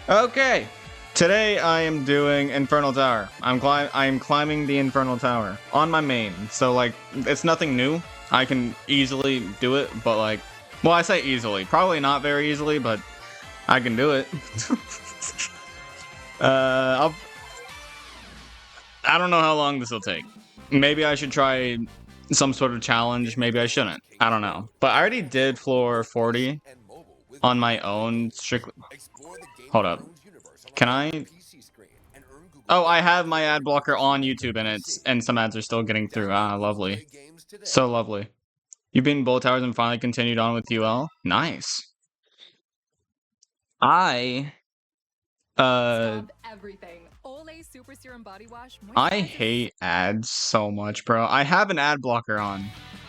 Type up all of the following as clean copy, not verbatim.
Okay, today I am doing Infernal Tower. I am climbing the Infernal Tower on my main. So like, it's nothing new. I can easily do it, but like, well, I say easily, probably not very easily, but I can do it. I don't know how long this will take. Maybe I should try some sort of challenge. Maybe I shouldn't. I don't know. But I already did floor 40 on my own. Strictly. Hold up. Can I? Oh, I have my ad blocker on YouTube, and some ads are still getting through. Ah, lovely. So lovely. You've been Bullet Towers and finally continued on with UL. Nice. I hate ads so much, bro. I have an ad blocker on,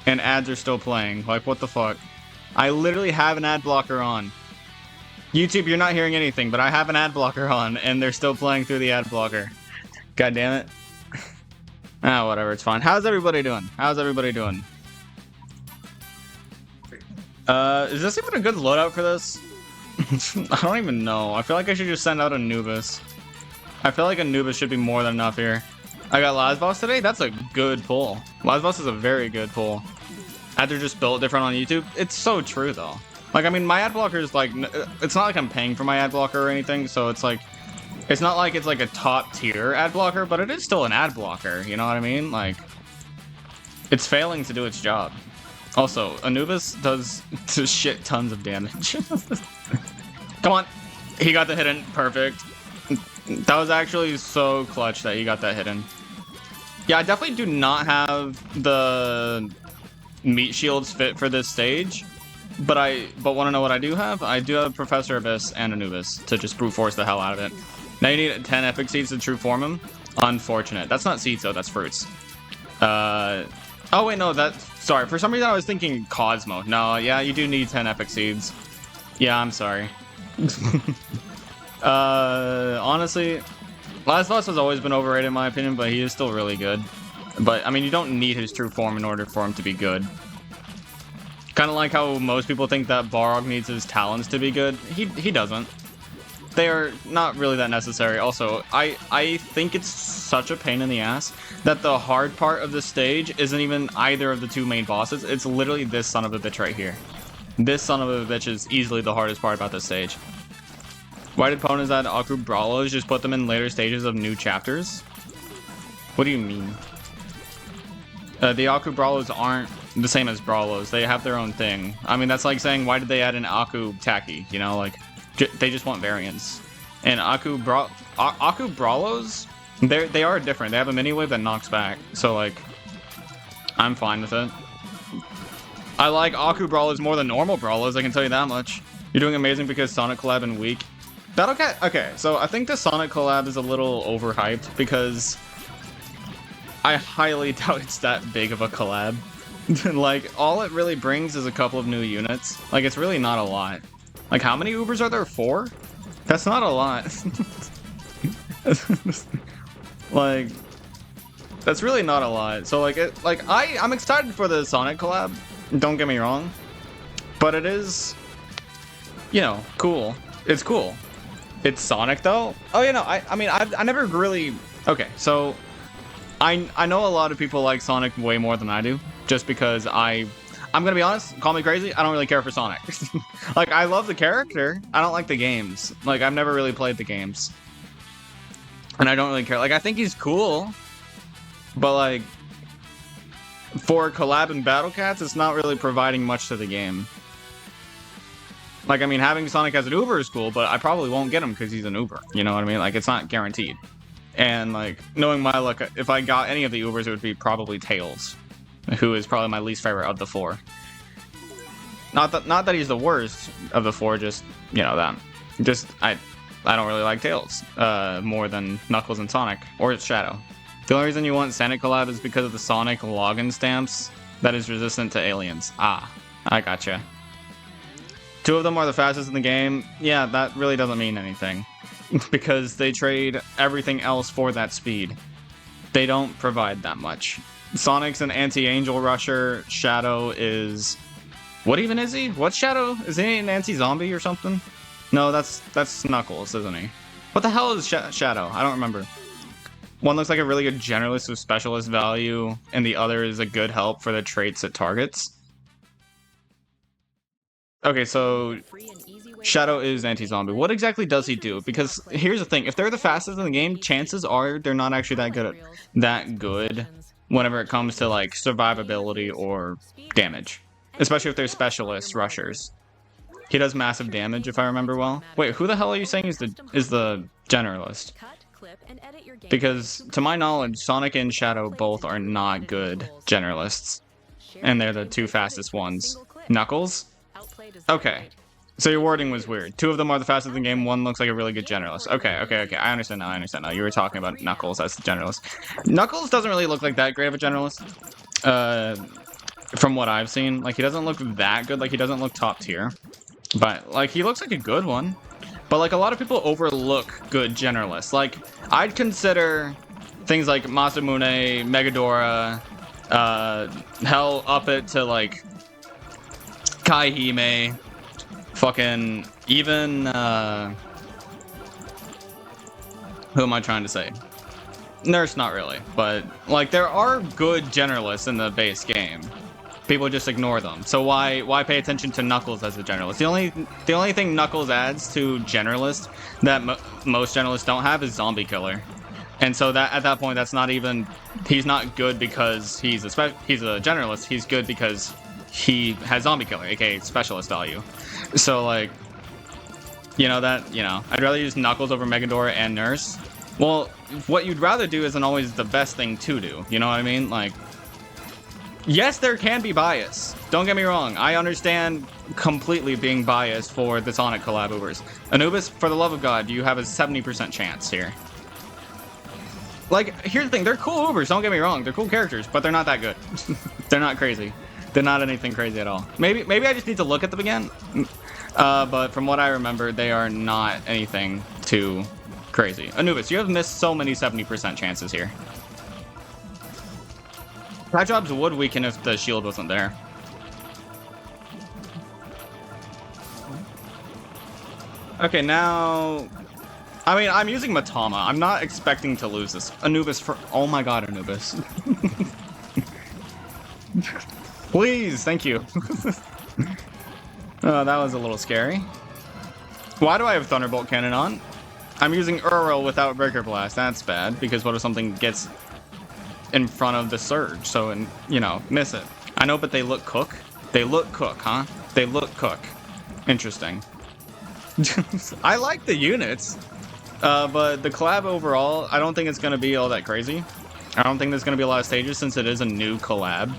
and ads are still playing. Like, what the fuck? I literally have an ad blocker on. YouTube, you're not hearing anything, but I have an ad blocker on, and they're still playing through the ad blocker. God damn it. Ah, whatever, it's fine. How's everybody doing? How's everybody doing? Is this even a good loadout for this? I don't even know. I feel like I should just send out Anubis. I feel like Anubis should be more than enough here. I got Lazboss today? That's a good pull. Lazboss is a very good pull. Ads are just built different on YouTube. It's so true, though. Like, I mean, my ad blocker is like... It's not like I'm paying for my ad blocker or anything, so it's like... It's not like it's like a top-tier ad blocker, but it is still an ad blocker, you know what I mean? Like... It's failing to do its job. Also, Anubis does shit tons of damage. Come on. He got the hidden. Perfect. That was actually so clutch that he got that hidden. Yeah, I definitely do not have the meat shields fit for this stage. But want to know what I do have? I do have Professor Abyss and Anubis to just brute force the hell out of it. Now you need 10 epic seeds to true form him. Unfortunate. That's not seeds though, that's fruits. Oh wait, no, sorry. For some reason I was thinking Cosmo. No, yeah, you do need 10 epic seeds. Yeah, I'm sorry. Honestly, Lazboss has always been overrated in my opinion, but he is still really good. But, I mean, you don't need his true form in order for him to be good. Kind of like how most people think that Balrog needs his talents to be good. He doesn't. They are not really that necessary. Also, I think it's such a pain in the ass that the hard part of the stage isn't even either of the two main bosses. It's literally this son of a bitch right here. This son of a bitch is easily the hardest part about this stage. Why did opponents add Aku Brawlos just put them in later stages of new chapters? What do you mean? The Aku Brawlos aren't the same as Brawlos. They have their own thing. I mean, that's like saying, why did they add an Aku Taki? You know, like, they just want variants. And Aku Brawlos, they are different. They have a mini wave that knocks back. So, like, I'm fine with it. I like Aku Brawlos more than normal Brawlos, I can tell you that much. You're doing amazing because Sonic collab and weak. Battle Cat, okay, so I think the Sonic collab is a little overhyped because I highly doubt it's that big of a collab. Like, all it really brings is a couple of new units. Like, it's really not a lot. Like, how many Ubers are there? 4? That's not a lot. Like, that's really not a lot. So, like, I'm excited for the Sonic collab. Don't get me wrong. But it is, you know, cool. It's cool. It's Sonic, though. Oh, you know, I mean, I never really... Okay, so... I know a lot of people like Sonic way more than I do. Just because I'm gonna be honest, call me crazy, I don't really care for Sonic. Like, I love the character. I don't like the games. Like, I've never really played the games. And I don't really care. Like, I think he's cool. But, like... For collab and Battle Cats, it's not really providing much to the game. Like, I mean, having Sonic as an Uber is cool, but I probably won't get him because he's an Uber. You know what I mean? Like, it's not guaranteed. And, like, knowing my luck, if I got any of the Ubers, it would be probably Tails, who is probably my least favorite of the 4. Not that he's the worst of the 4, just, you know, that. Just, I don't really like Tails more than Knuckles and Sonic, or Shadow. The only reason you want Sonic collab is because of the Sonic login stamps that is resistant to aliens. Ah, I gotcha. 2 of them are the fastest in the game. Yeah, that really doesn't mean anything. Because they trade everything else for that speed. They don't provide that much. Sonic's an anti-angel rusher. Shadow is... What even is he? What's Shadow? Is he an anti-zombie or something? No, that's Knuckles, isn't he? What the hell is Shadow? I don't remember. One looks like a really good generalist with specialist value, and the other is a good help for the traits it targets. Okay, so Shadow is anti-zombie. What exactly does he do? Because here's the thing, if they're the fastest in the game, chances are they're not actually that good whenever it comes to like survivability or damage. Especially if they're specialist rushers. He does massive damage if I remember well. Wait, who the hell are you saying is the generalist? Because to my knowledge, Sonic and Shadow both are not good generalists. And they're the two fastest ones. Knuckles? Okay. So your wording was weird. Two of them are the fastest in the game, one looks like a really good generalist. Okay. I understand now, You were talking about Knuckles as the generalist. Knuckles doesn't really look like that great of a generalist. From what I've seen. Like, he doesn't look that good. Like, he doesn't look top tier. But, like, he looks like a good one. But, like, a lot of people overlook good generalists. Like, I'd consider things like Masamune, Megadora, hell, up it to, like, Kaihime, fucking, even, who am I trying to say? Nurse, not really. But, like, there are good generalists in the base game. People just ignore them. So why pay attention to Knuckles as a generalist? The only thing Knuckles adds to generalist that most generalists don't have is zombie killer. And so that at that point, that's not even, he's not good because he's a generalist. He's good because he has zombie killer, aka specialist value. So like, I'd rather use Knuckles over Megadora and Nurse. Well, what you'd rather do isn't always the best thing to do. You know what I mean? Like, yes, there can be bias. Don't get me wrong. I understand completely being biased for the Sonic collab Ubers. Anubis, for the love of God, you have a 70% chance here. Like, here's the thing. They're cool Ubers, don't get me wrong. They're cool characters, but they're not that good. They're not crazy. They're not anything crazy at all. Maybe I just need to look at them again. But from what I remember, they are not anything too crazy. Anubis, you have missed so many 70% chances here. Patch-Jobs would weaken if the shield wasn't there. Okay, now... I mean, I'm using Matama. I'm not expecting to lose this. Anubis for... Oh my god, Anubis. Please, thank you. Oh, that was a little scary. Why do I have Thunderbolt Cannon on? I'm using Uro without Breaker Blast. That's bad, because what if something gets in front of the surge, so, miss it. I know, but they look cook. They look cook, huh? They look cook. Interesting. I like the units, but the collab overall, I don't think it's going to be all that crazy. I don't think there's going to be a lot of stages since it is a new collab.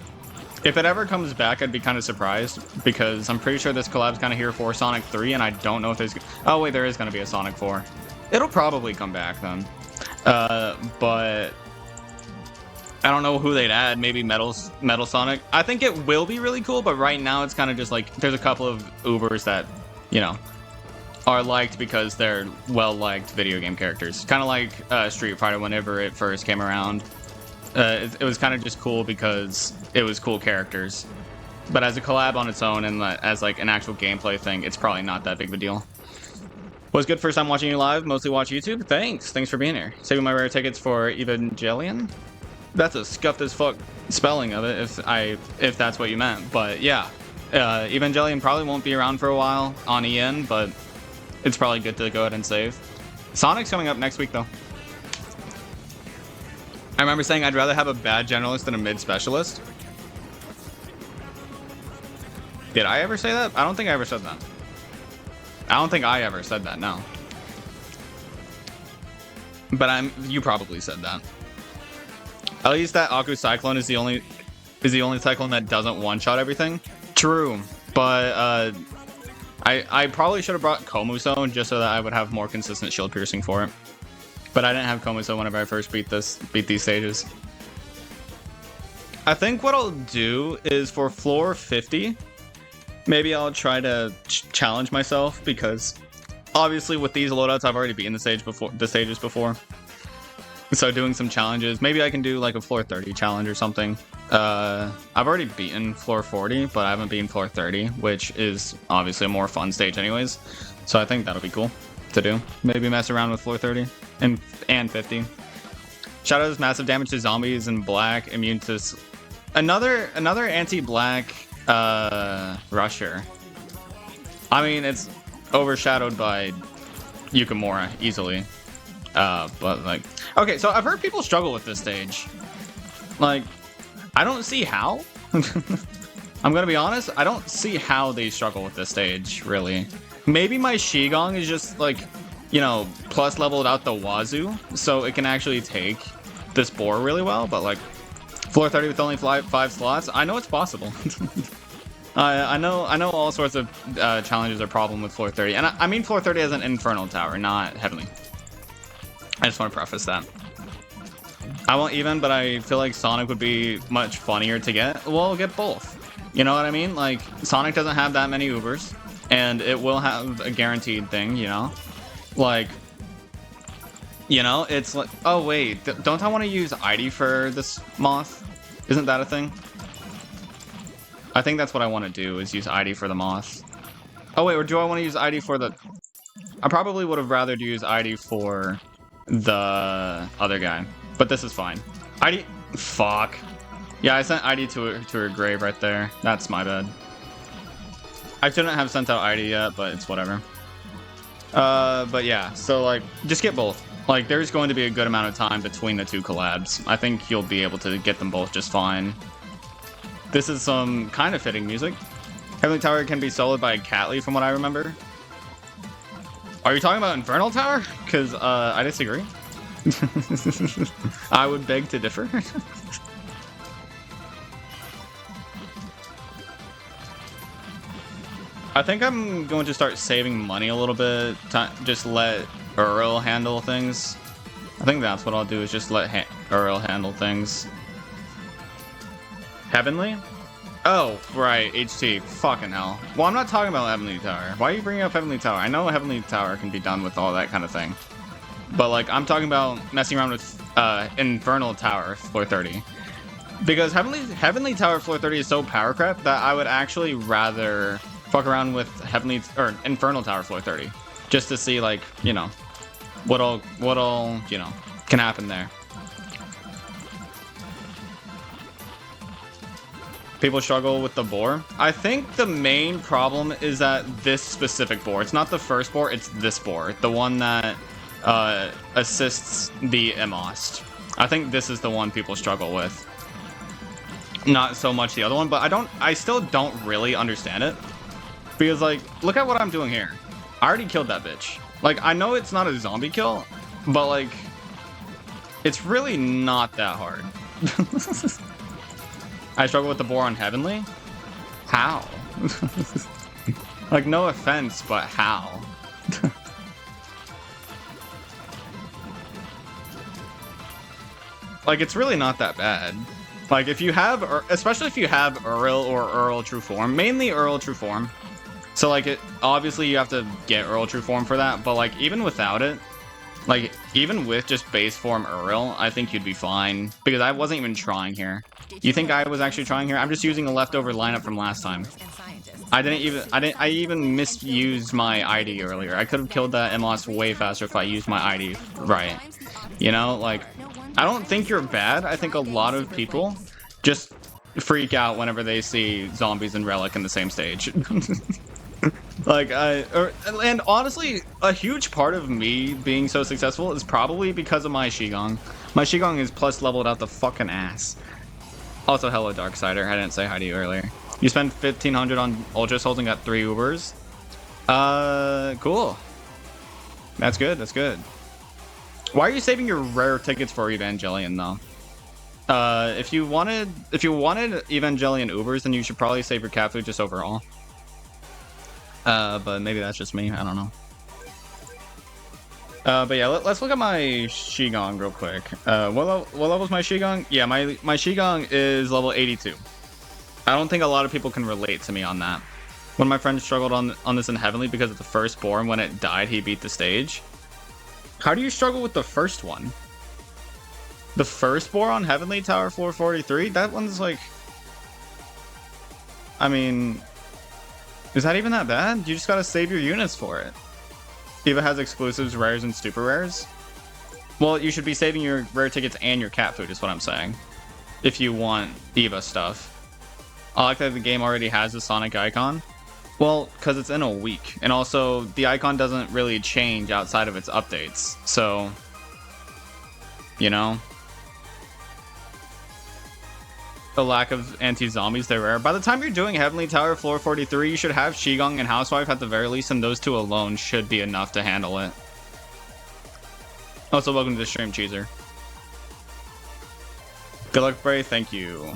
If it ever comes back, I'd be kind of surprised, because I'm pretty sure this collab's kind of here for Sonic 3, and I don't know if there's... Oh, wait, there is going to be a Sonic 4. It'll probably come back, then. But... I don't know who they'd add. Maybe Metal Sonic. I think it will be really cool, but right now it's kind of just like there's a couple of Ubers that, are liked because they're well-liked video game characters. Kind of like Street Fighter whenever it first came around. It was kind of just cool because it was cool characters. But as a collab on its own and as like an actual gameplay thing, it's probably not that big of a deal. Was good first time watching you live. Mostly watch YouTube. Thanks for being here. Saving my rare tickets for Evangelion. That's a scuffed as fuck spelling of it, if that's what you meant. But yeah, Evangelion probably won't be around for a while on EN, but it's probably good to go ahead and save. Sonic's coming up next week, though. I remember saying I'd rather have a bad generalist than a mid specialist. Did I ever say that? I don't think I ever said that. I don't think I ever said that, no. But you probably said that. At least that Aku Cyclone is the only Cyclone that doesn't one-shot everything. True, but I probably should have brought Komuso just so that I would have more consistent shield piercing for it. But I didn't have Komuso whenever I first beat these stages. I think what I'll do is for floor 50, maybe I'll try to challenge myself, because obviously with these loadouts I've already beaten the stages before. So doing some challenges, maybe I can do like a floor 30 challenge or something. I've already beaten floor 40, but I haven't beaten floor 30, which is obviously a more fun stage anyways. So I think that'll be cool to do. Maybe mess around with floor 30 and 50. Shadow does massive damage to zombies in black, immune to another anti-black rusher. I mean, it's overshadowed by Yukimura easily. But like, okay, so I've heard people struggle with this stage. Like, I don't see how. I'm gonna be honest, I don't see how they struggle with this stage, really. Maybe my Shigong is just like, you know, plus leveled out the wazoo, so it can actually take this boar really well, but like, floor 30 with only 5 slots, I know it's possible. I know all sorts of challenges are problem with floor 30, and I mean floor 30 as an Infernal Tower, not Heavenly. I just want to preface that. I want even, but I feel like Sonic would be much funnier to get. Well, get both. You know what I mean? Like, Sonic doesn't have that many Ubers, and it will have a guaranteed thing, you know? Like, you know, it's like, oh wait, don't I want to use ID for this moth? Isn't that a thing? I think that's what I want to do, is use ID for the moth. Oh wait, or do I want to use ID for the... I probably would have rather use ID for the other guy, but this is fine. ID... Fuck. Yeah, I sent ID to her grave right there. That's my bad. I shouldn't have sent out ID yet, but it's whatever. But yeah, so like, just get both. Like, there's going to be a good amount of time between the 2 collabs. I think you'll be able to get them both just fine. This is some kind of fitting music. Heavenly Tower can be soloed by Catley, from what I remember. Are you talking about Infernal Tower? Because, I disagree. I would beg to differ. I think I'm going to start saving money a little bit. Just let Earl handle things. I think that's what I'll do, is just let Earl handle things. Heavenly? Oh, right, HT. Fucking hell. Well, I'm not talking about Heavenly Tower. Why are you bringing up Heavenly Tower? I know Heavenly Tower can be done with all that kind of thing. But, like, I'm talking about messing around with Infernal Tower floor 30. Because Heavenly Tower floor 30 is so power crap that I would actually rather fuck around with Infernal Tower floor 30. Just to see, like, you know, what all, you know, can happen there. People struggle with the boar. I think the main problem is that this specific boar. It's not the first boar, it's this boar. The one that assists the Emost. I think this is the one people struggle with. Not so much the other one, but I still don't really understand it. Because, like, look at what I'm doing here. I already killed that bitch. Like, I know it's not a zombie kill, but, like, it's really not that hard. I struggle with the boar on Heavenly? How? Like, no offense, but how? Like, it's really not that bad. Like, if you have, especially if you have Earl or Earl True Form, mainly Earl True Form. So, like, obviously you have to get Earl True Form for that, but, like, even without it, like, even with just base form Earl, I think you'd be fine. Because I wasn't even trying here. You think I was actually trying here? I'm just using a leftover lineup from last time. I even misused my ID earlier. I could have killed that Emost way faster if I used my ID right. You know, like, I don't think you're bad. I think a lot of people just freak out whenever they see zombies and Relic in the same stage. Like, and honestly, a huge part of me being so successful is probably because of my Shigong. My Shigong is plus leveled out the fucking ass. Also, hello, Darksider. I didn't say hi to you earlier. You spent 1,500 on Ultra Souls and got 3 Ubers. Cool. That's good, that's good. Why are you saving your rare tickets for Evangelion, though? If you wanted Evangelion Ubers, then you should probably save your cat food just overall. But maybe that's just me. I don't know. But yeah, let's look at my Shigong real quick. What level is my Shigong? Yeah, my Shigong is level 82. I don't think a lot of people can relate to me on that. One of my friends struggled on this in Heavenly because of the first boar, and when it died, he beat the stage. How do you struggle with the first one? The first boar on Heavenly Tower floor 43? That one's like... I mean... Is that even that bad? You just gotta save your units for it. Eva has exclusives, rares, and super rares. Well, you should be saving your rare tickets and your cat food, is what I'm saying. If you want Eva stuff. I like that the game already has a Sonic icon. Well, because it's in a week. And also, the icon doesn't really change outside of its updates. So, you know. The lack of anti-zombies, they're rare. By the time you're doing Heavenly Tower Floor 43, you should have Shigong and Housewife at the very least, and those two alone should be enough to handle it. Also, welcome to the stream, Cheezer. Good luck, Bray. Thank you.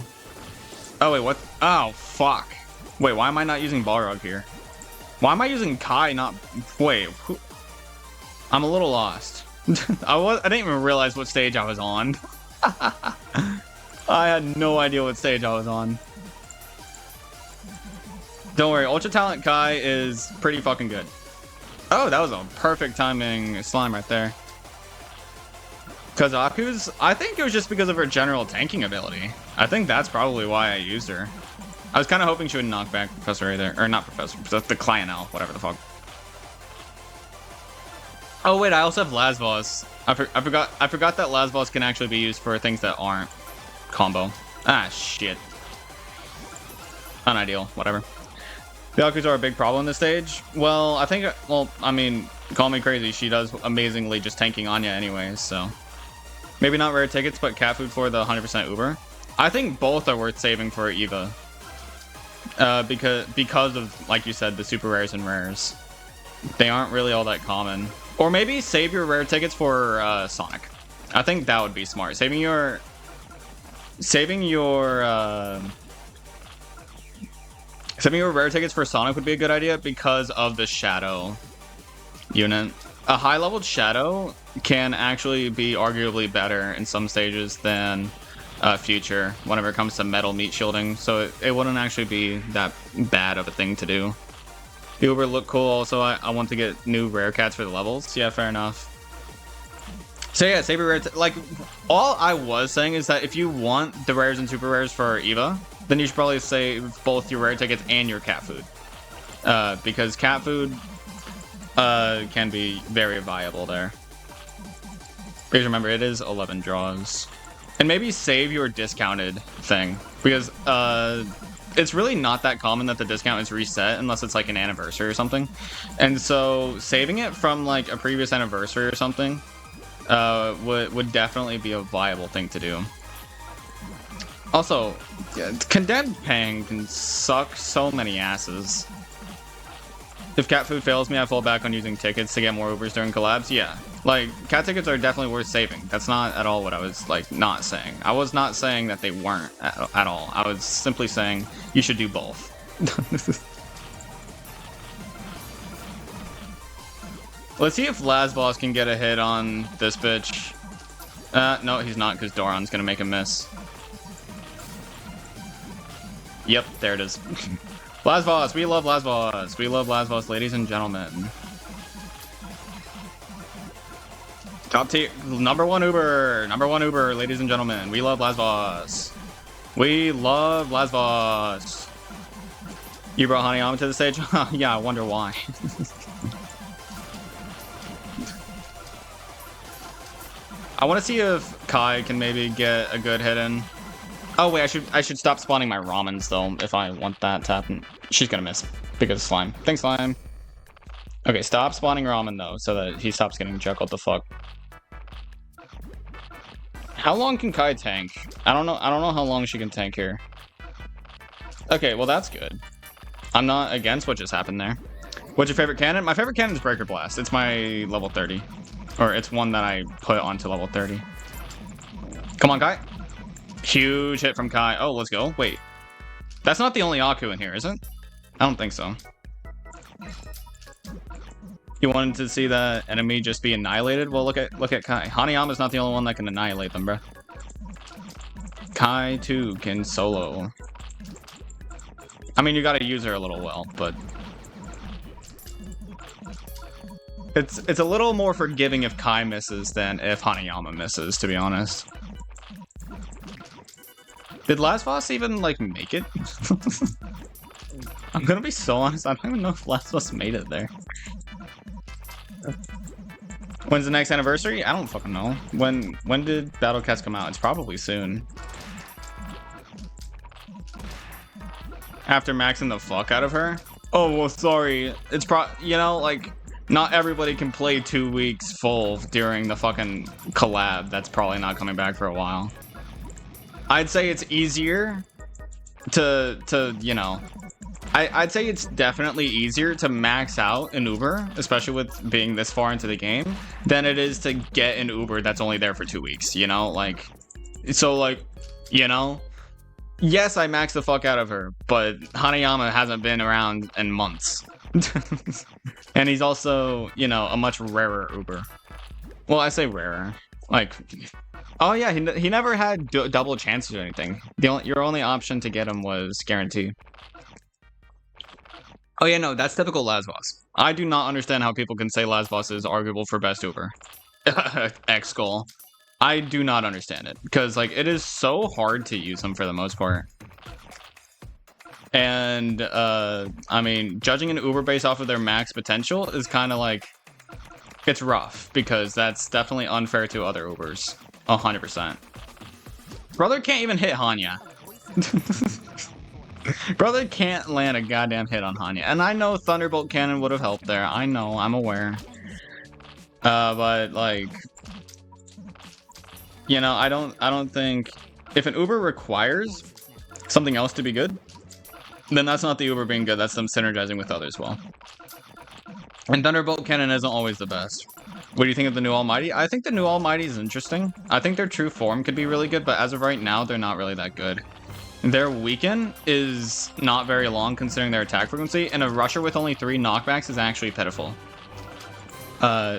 Oh, wait, what? Oh, fuck. Wait, why am I not using Balrog here? Why am I using Kai, not... Wait, who... I'm a little lost. I didn't even realize what stage I was on. I had no idea what stage I was on. Don't worry, Ultra Talent Kai is pretty fucking good. Oh, that was a perfect timing slime right there. Kazaku's, I think it was just because of her general tanking ability. I think that's probably why I used her. I was kind of hoping she would knock back Professor A there. Or not Professor, the Clionel, whatever the fuck. Oh wait, I also have Lasboss. I forgot that Lasboss can actually be used for things that aren't combo. Ah, shit. Unideal, whatever. The Aku's are a big problem this stage. Well, I think, well, I mean, call me crazy. She does amazingly just tanking Anya anyways, so. Maybe not rare tickets, but cat food for the 100% Uber. I think both are worth saving for Eva. Because of, like you said, the super rares and rares. They aren't really all that common. Or maybe save your rare tickets for Sonic. I think that would be smart. Saving your rare tickets for Sonic would be a good idea because of the Shadow unit. A high-leveled Shadow can actually be arguably better in some stages than Future whenever it comes to metal meat shielding, so it wouldn't actually be that bad of a thing to do. The Uber look cool. Also, I want to get new rare cats for the levels. Yeah, fair enough. So yeah, save your rare. Like, all I was saying is that if you want the rares and super rares for Eva, then you should probably save both your rare tickets and your cat food, because cat food can be very viable there. Please remember, it is 11 draws. And maybe save your discounted thing, because it's really not that common that the discount is reset unless it's like an anniversary or something. And so saving it from like a previous anniversary or something would definitely be a viable thing to do. Also, Condemned Pang can suck so many asses. If cat food fails me, I fall back on using tickets to get more Ubers during collabs. Yeah, like, cat tickets are definitely worth saving. That's not at all what I was, like, not saying. I was not saying that they weren't at all. I was simply saying you should do both. Let's see if Lasboss can get a hit on this bitch. No, he's not, because Doran's gonna make a miss. Yep, there it is. Lasboss, we love Lasboss. We love Lasboss, ladies and gentlemen. Top tier, number one Uber, ladies and gentlemen. We love Lasboss. We love Lasboss. You brought Hanayama to the stage? Yeah, I wonder why. I want to see if Kai can maybe get a good hit in. Oh wait, I should stop spawning my ramens though if I want that to happen. She's gonna miss because of slime. Thanks, slime. Okay, stop spawning ramen though, so that he stops getting chuckled the fuck. How long can Kai tank? I don't know how long she can tank here. Okay, well that's good. I'm not against what just happened there. What's your favorite cannon? My favorite cannon is Breaker Blast. It's my level 30. Or it's one that I put onto level 30. Come on, Kai. Huge hit from Kai. Oh, let's go. Wait. That's not the only Aku in here, is it? I don't think so. You wanted to see the enemy just be annihilated? Well, look at Kai. Hanayama's not the only one that can annihilate them, bro. Kai, too, can solo. I mean, you gotta use her a little well, but... It's a little more forgiving if Kai misses than if Hanayama misses, to be honest. Did Lasboss even, like, make it? I'm gonna be so honest, I don't even know if Lasboss made it there. When's the next anniversary? I don't fucking know. When did Battle Cats come out? It's probably soon. After maxing the fuck out of her? Oh, well, sorry. It's you know, like, not everybody can play 2 weeks full during the fucking collab. That's probably not coming back for a while. I'd say it's easier to you know, I'd say it's definitely easier to max out an Uber, especially with being this far into the game, than it is to get an Uber that's only there for 2 weeks, you know? Like, so, like, you know? Yes, I maxed the fuck out of her, but Hanayama hasn't been around in months. And he's also, you know, a much rarer Uber. Well, I say rarer. Like, oh yeah, he never had double chances or anything. Your only option to get him was guarantee. Oh yeah, no, that's typical Lasboss. I do not understand how people can say Lasboss is arguable for best Uber. X Skull. I do not understand it, because like it is so hard to use him for the most part. And I mean, judging an Uber based off of their max potential is kind of like, it's rough, because that's definitely unfair to other Ubers. 100%. Brother can't even hit Hanya. Brother can't land a goddamn hit on Hanya. And I know Thunderbolt Cannon would have helped there. I know, I'm aware. But like, you know, I don't think if an Uber requires something else to be good, then that's not the Uber being good, that's them synergizing with others well. And Thunderbolt Cannon isn't always the best. What do you think of the new Almighty? I think the new Almighty is interesting. I think their true form could be really good, but as of right now, they're not really that good. Their weaken is not very long considering their attack frequency, and a rusher with only 3 knockbacks is actually pitiful.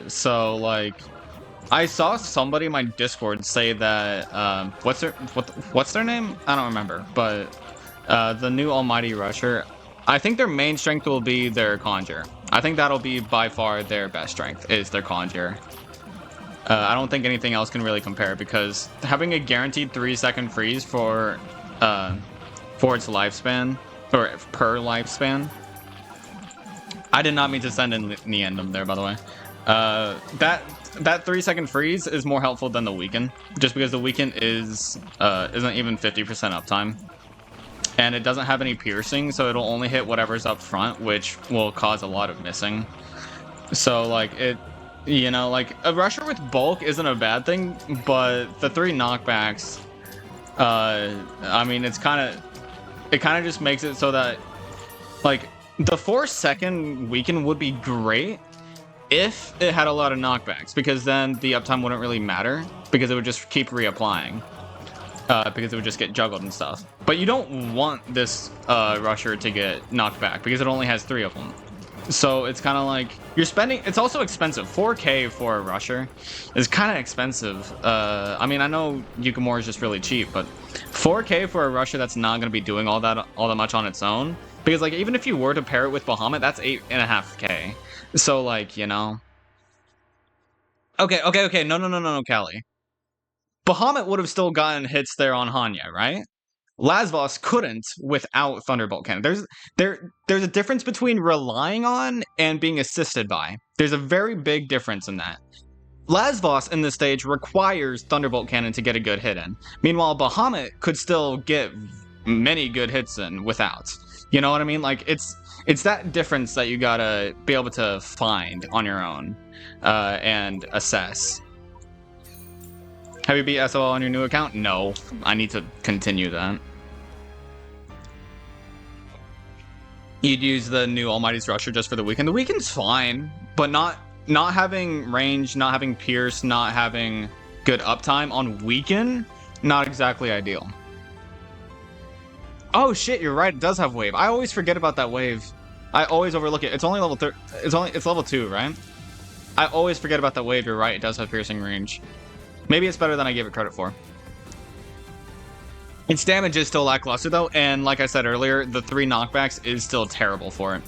So like, I saw somebody in my Discord say that what's their name? I don't remember, but the new Almighty rusher, I think their main strength will be their Conjure. I think that'll be by far their best strength, is their Conjure. I don't think anything else can really compare, because having a guaranteed 3-second freeze for its lifespan, or per lifespan. I did not mean to send in Neendum there, by the way. That 3-second freeze is more helpful than the weaken, just because the weaken isn't even 50% uptime. And it doesn't have any piercing, so it'll only hit whatever's up front, which will cause a lot of missing. So, like, you know, like, a rusher with bulk isn't a bad thing, but the 3 knockbacks, I mean, it kind of just makes it so that, like, the 4-second weaken would be great if it had a lot of knockbacks, because then the uptime wouldn't really matter, because it would just keep reapplying. Because it would just get juggled and stuff. But you don't want this rusher to get knocked back, because it only has 3 of them. So it's kind of like, you're spending, it's also expensive. 4K for a rusher is kind of expensive. I mean, I know Yukimura is just really cheap, but 4K for a rusher that's not going to be doing all that much on its own. Because like, even if you were to pair it with Bahamut, that's 8.5K. So like, you know. Okay, no, Callie. Bahamut would have still gotten hits there on Hanya, right? Lasboss couldn't without Thunderbolt Cannon. There's a difference between relying on and being assisted by. There's a very big difference in that. Lasboss in this stage requires Thunderbolt Cannon to get a good hit in. Meanwhile, Bahamut could still get many good hits in without. You know what I mean? Like, it's that difference that you gotta be able to find on your own and assess. Have you beat SOL on your new account? No. I need to continue that. You'd use the new Almighty's Rusher just for the weekend. The weekend's fine, but not having range, not having pierce, not having good uptime on weekend, not exactly ideal. Oh shit, you're right. It does have wave. I always forget about that wave. I always overlook it. It's only level it's level 2, right? I always forget about that wave. You're right. It does have piercing range. Maybe it's better than I gave it credit for. Its damage is still lackluster though, and like I said earlier, the 3 knockbacks is still terrible for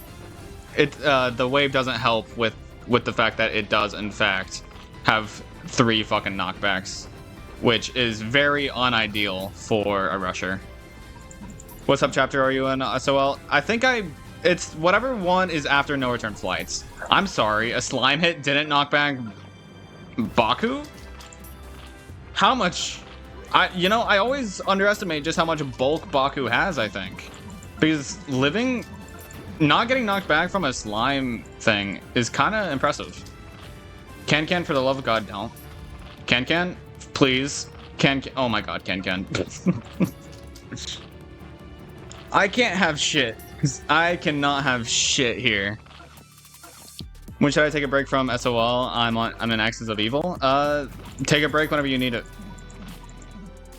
it. The wave doesn't help with the fact that it does in fact have 3 fucking knockbacks, which is very unideal for a rusher. What's up, chapter are you in SOL? I think it's whatever one is after no return flights. I'm sorry, a slime hit didn't knock back Baku? How much? I always underestimate just how much bulk Baku has, I think. Because not getting knocked back from a slime thing is kind of impressive. Can, for the love of God, don't. Can, please. Can, oh my God, Can. I can't have shit. I cannot have shit here. When should I take a break from SOL? I'm in Axis of Evil. Take a break whenever you need it.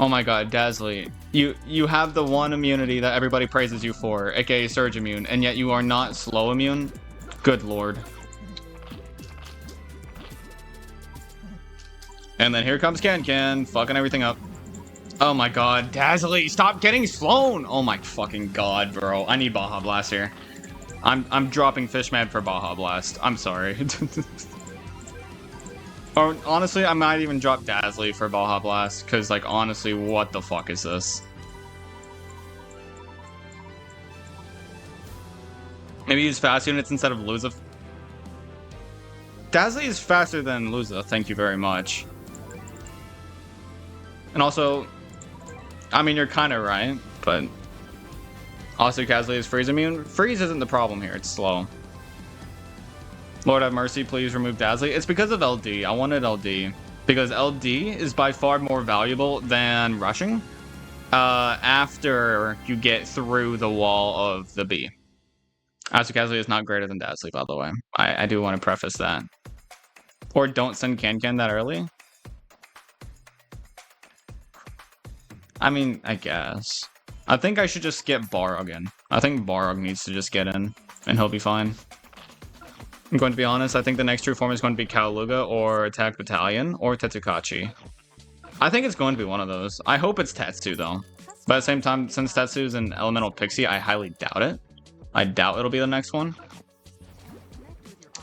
Oh my God, Dazzly. You have the one immunity that everybody praises you for, aka Surge Immune, and yet you are not slow immune? Good lord. And then here comes Can, fucking everything up. Oh my God, Dazzly, stop getting slown! Oh my fucking God, bro. I need Baja Blast here. I'm dropping Fishman for Baja Blast. I'm sorry. Or honestly, I might even drop Dazzly for Baja Blast, because like honestly, what the fuck is this? Maybe use fast units instead of Luza. Dazzly is faster than Luza, thank you very much. And also, I mean, you're kind of right, but also Dazzly is freeze immune. Freeze isn't the problem here, it's slow. Lord have mercy, please remove Dazzly. It's because of LD. I wanted LD. Because LD is by far more valuable than rushing after you get through the wall of the B. Dazzly is not greater than Dazzly, by the way. I do want to preface that. Or don't send Can that early. I mean, I guess. I think I should just skip Barog in. I think Barog needs to just get in, and he'll be fine. I'm going to be honest, I think the next true form is going to be Kaluga or Attack Battalion or Tetsukachi. I think it's going to be one of those. I hope it's Tetsu, though. But at the same time, since Tetsu is an Elemental Pixie, I highly doubt it. I doubt it'll be the next one.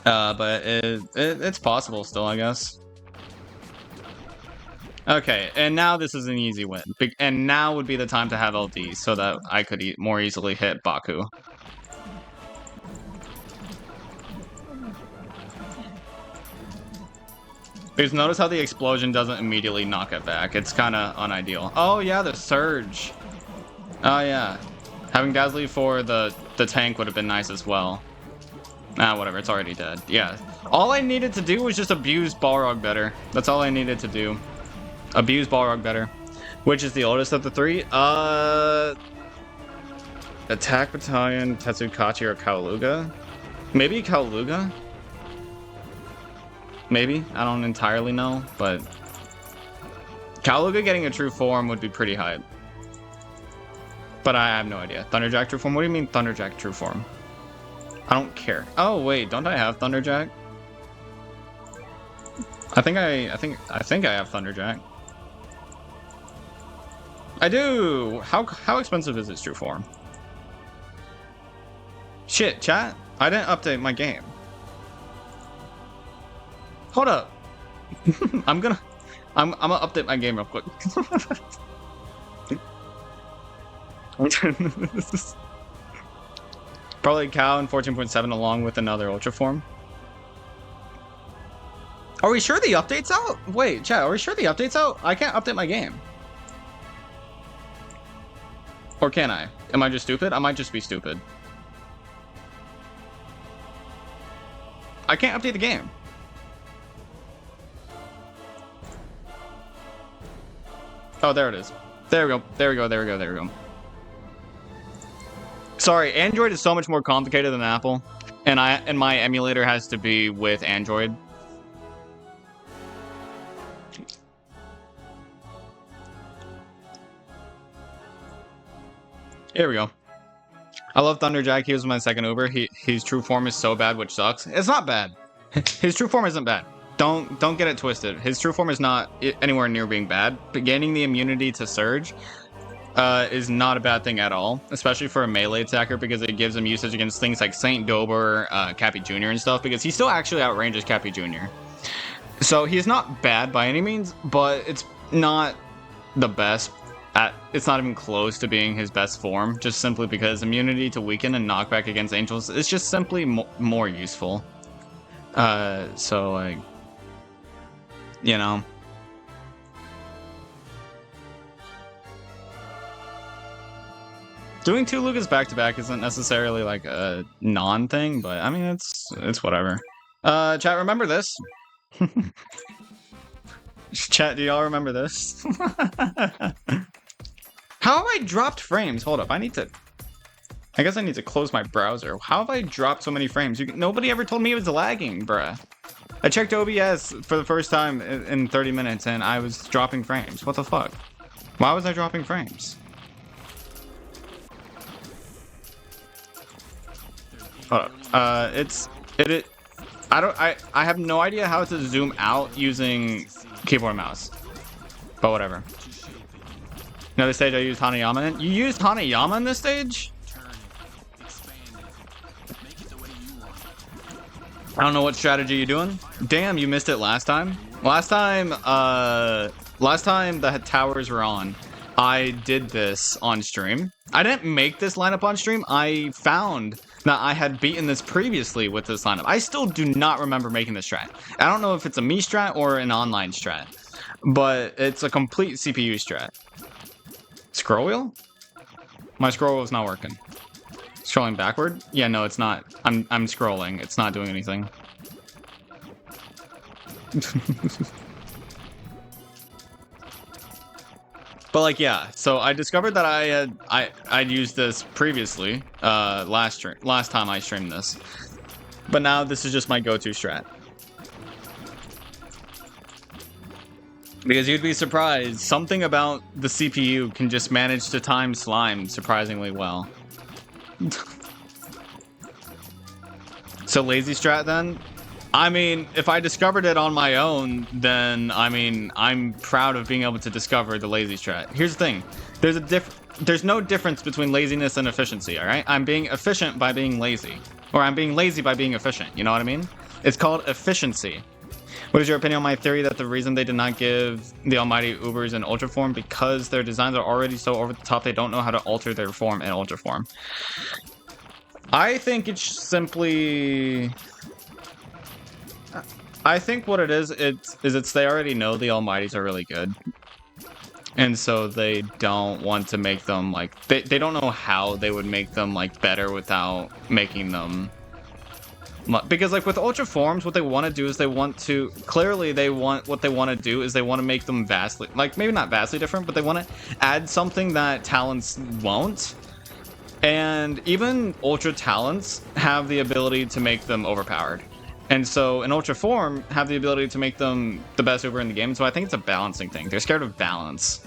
But it's possible still, I guess. Okay, and now this is an easy win. And now would be the time to have LD so that I could more easily hit Baku. Because notice how the explosion doesn't immediately knock it back. It's kind of unideal. Oh yeah, the surge. Oh yeah. Having Dazzly for the tank would have been nice as well. Ah, whatever, it's already dead. Yeah. All I needed to do was just abuse Balrog better. That's all I needed to do. Abuse Balrog better. Which is the oldest of the three? Attack Battalion, Tetsukachi, or Kaluga? Maybe Kaluga? Maybe? I don't entirely know, but Kaluga getting a true form would be pretty hype. But I have no idea. Thunderjack true form? What do you mean Thunderjack true form? I don't care. Oh wait, don't I have Thunderjack? I think I have Thunderjack. I do! How expensive is its true form? Shit, chat. I didn't update my game. Hold up. I'm gonna update my game real quick. Probably Cow in 14.7 along with another Ultra Form. Are we sure the update's out? Wait, chat, are we sure the update's out? I can't update my game. Or can I? Am I just stupid? I might just be stupid. I can't update the game. Oh, there it is. There we go. There we go. There we go. There we go. Sorry, Android is so much more complicated than Apple, and my emulator has to be with Android. Here we go. I love Thunderjack. He was my second Uber. His true form is so bad, which sucks. It's not bad. His true form isn't bad. Don't get it twisted. His true form is not anywhere near being bad, but gaining the immunity to Surge is not a bad thing at all, especially for a melee attacker, because it gives him usage against things like Saint Dober, Cappy Jr. and stuff, because he still actually outranges Cappy Jr. So he's not bad by any means, but it's not the best. It's not even close to being his best form, just simply because immunity to weaken and knockback against angels is just simply more useful. So like, you know. Doing 2 Lucas back-to-back isn't necessarily like a non-thing, but I mean, it's whatever. Chat, remember this? Chat, do y'all remember this? How have I dropped frames? Hold up, I guess I need to close my browser. How have I dropped so many frames? Nobody ever told me it was lagging, bruh. I checked OBS for the first time in 30 minutes and I was dropping frames. What the fuck? Why was I dropping frames? Hold up. I have no idea how to zoom out using keyboard and mouse. But whatever. Another stage I used Hanayama in. You used Hanayama in this stage? I don't know what strategy you're doing. Damn, you missed it last time. Last time the towers were on, I did this on stream. I didn't make this lineup on stream. I found that I had beaten this previously with this lineup. I still do not remember making this strat. I don't know if it's a me strat or an online strat, but it's a complete CPU strat. Scroll wheel? My scroll wheel's not working. Scrolling backward? Yeah, no, it's not. I'm scrolling. It's not doing anything. But like, yeah. So I discovered that I'd used this previously. Last time I streamed this. But now this is just my go-to strat. Because you'd be surprised, something about the CPU can just manage to time slime surprisingly well. So lazy strat then? I mean, if I discovered it on my own, then I mean, I'm proud of being able to discover the lazy strat. Here's the thing. There's no difference between laziness and efficiency, all right? I'm being efficient by being lazy. Or I'm being lazy by being efficient, you know what I mean? It's called efficiency. What is your opinion on my theory that the reason they did not give the almighty Ubers an ultra form because their designs are already so over the top they don't know how to alter their form in ultra form? I think it's simply... I think what it is, it's they already know the almighties are really good. And so they don't want to make them like... They don't know how they would make them like better without making them... Because like with ultra forms, what they want to do is they want to what they want to do is they want to make them vastly, like maybe not vastly different, but they want to add something that talents won't. And even ultra talents have the ability to make them overpowered. And so an ultra form have the ability to make them the best Uber in the game. So I think it's a balancing thing. They're scared of balance.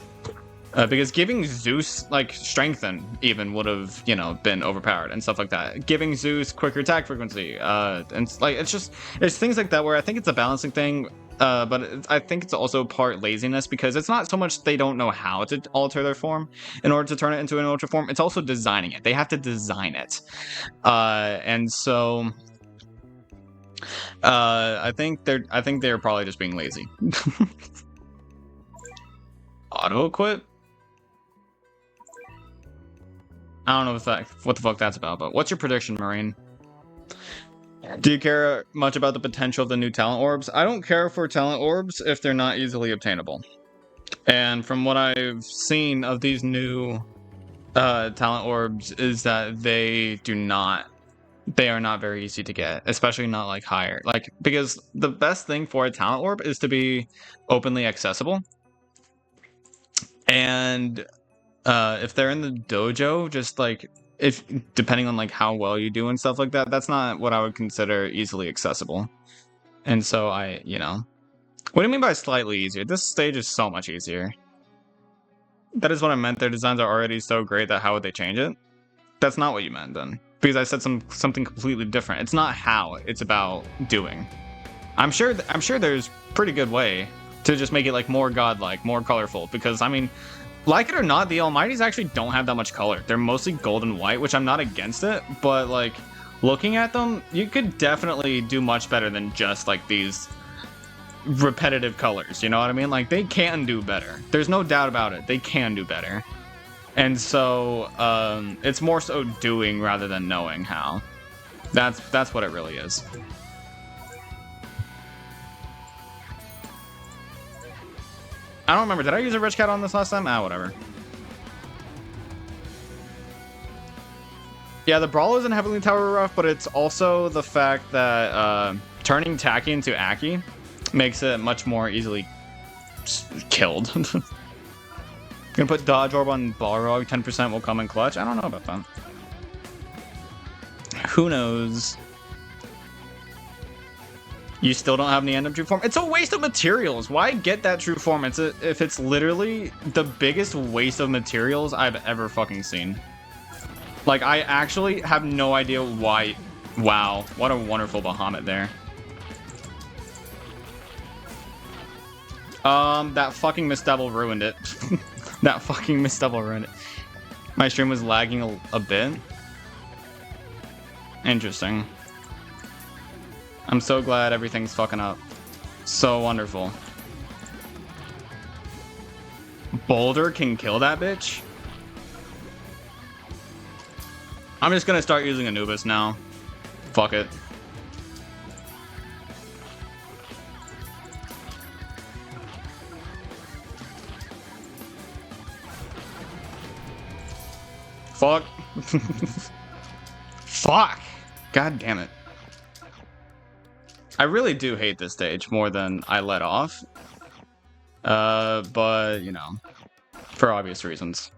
Because giving Zeus, like, strengthen even would have, you know, been overpowered and stuff like that. Giving Zeus quicker attack frequency, and like, it's things like that where I think it's a balancing thing, but I think it's also part laziness because it's not so much they don't know how to alter their form in order to turn it into an ultra form, it's also designing it. They have to design it. And so... I think they're probably just being lazy. Auto-equip? I don't know what the fuck that's about, but what's your prediction, Marine? Do you care much about the potential of the new talent orbs? I don't care for talent orbs if they're not easily obtainable. And from what I've seen of these new talent orbs is that they are not very easy to get, especially not like higher. Like, because the best thing for a talent orb is to be openly accessible. And if they're in the dojo, just like depending on like how well you do and stuff like that, that's not what I would consider easily accessible. And so you know, what do you mean by slightly easier? This stage is so much easier. That is what I meant. Their designs are already so great that how would they change it? That's not what you meant then, because I said something completely different. It's not how, it's about doing. I'm sure there's pretty good way to just make it like more godlike, more colorful, because I mean, like it or not, the Almighties actually don't have that much color. They're mostly gold and white, which I'm not against it, but like looking at them, you could definitely do much better than just like these repetitive colors, you know what I mean? Like they can do better. There's no doubt about it. They can do better. And so it's more so doing rather than knowing how. That's what it really is. I don't remember. Did I use a Rich Cat on this last time? Ah, whatever. Yeah, the Brawlers in Heavenly Tower are rough, but it's also the fact that turning Tacky into Aki makes it much more easily killed. Gonna put Dodge Orb on Balrog, 10% will come in clutch. I don't know about that. Who knows? You still don't have any end of true form? It's a waste of materials. Why get that true form? If it's literally the biggest waste of materials I've ever fucking seen. Like, I actually have no idea why. Wow, what a wonderful Bahamut there. That fucking Miss Devil ruined it. That fucking Miss Devil ruined it. My stream was lagging a bit. Interesting. I'm so glad everything's fucking up. So wonderful. Boulder can kill that bitch? I'm just gonna start using Anubis now. Fuck it. Fuck. Fuck. God damn it. I really do hate this stage more than I let off. But, you know, for obvious reasons.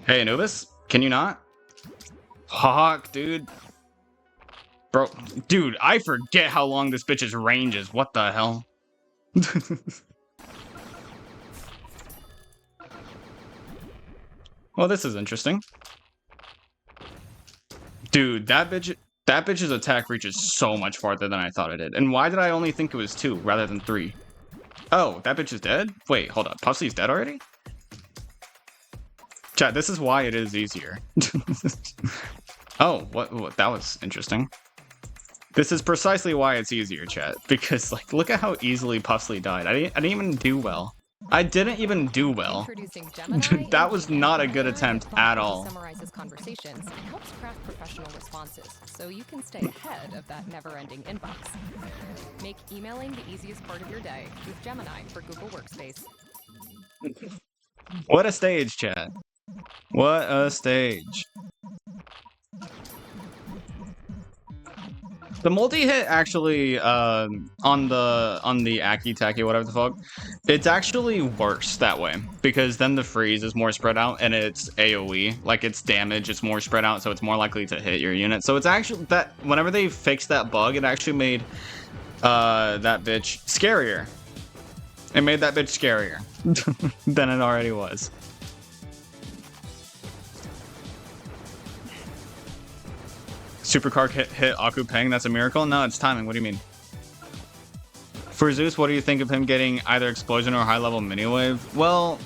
Hey, Anubis, can you not? Fuck, dude. Bro, dude, I forget how long this bitch's range is. What the hell? Well, this is interesting. Dude, that bitch's attack reaches so much farther than I thought it did. And why did I only think it was 2 rather than 3? Oh, that bitch is dead? Wait, hold up. Puffsy's dead already? Chat, this is why it is easier. Oh, what? That was interesting. This is precisely why it's easier, chat. Because, like, look at how easily Puffsy died. I didn't even do well. I didn't even do well. That was not a good attempt at all. Summarizes conversations and helps craft professional responses, so you can stay ahead of that never-ending inbox. Make emailing the easiest part of your day with Gemini for Google Workspace. What a stage, chat. What a stage. The multi-hit actually, on the Aki Taki, whatever the fuck, it's actually worse that way, because then the freeze is more spread out, and it's AoE, like its damage is more spread out, so it's more likely to hit your unit. So it's actually, that, whenever they fixed that bug, it actually made, that bitch scarier. It made that bitch scarier than it already was. Supercar hit Aku Peng, that's a miracle? No, it's timing, what do you mean? For Zeus, what do you think of him getting either Explosion or high-level Mini-Wave? Well,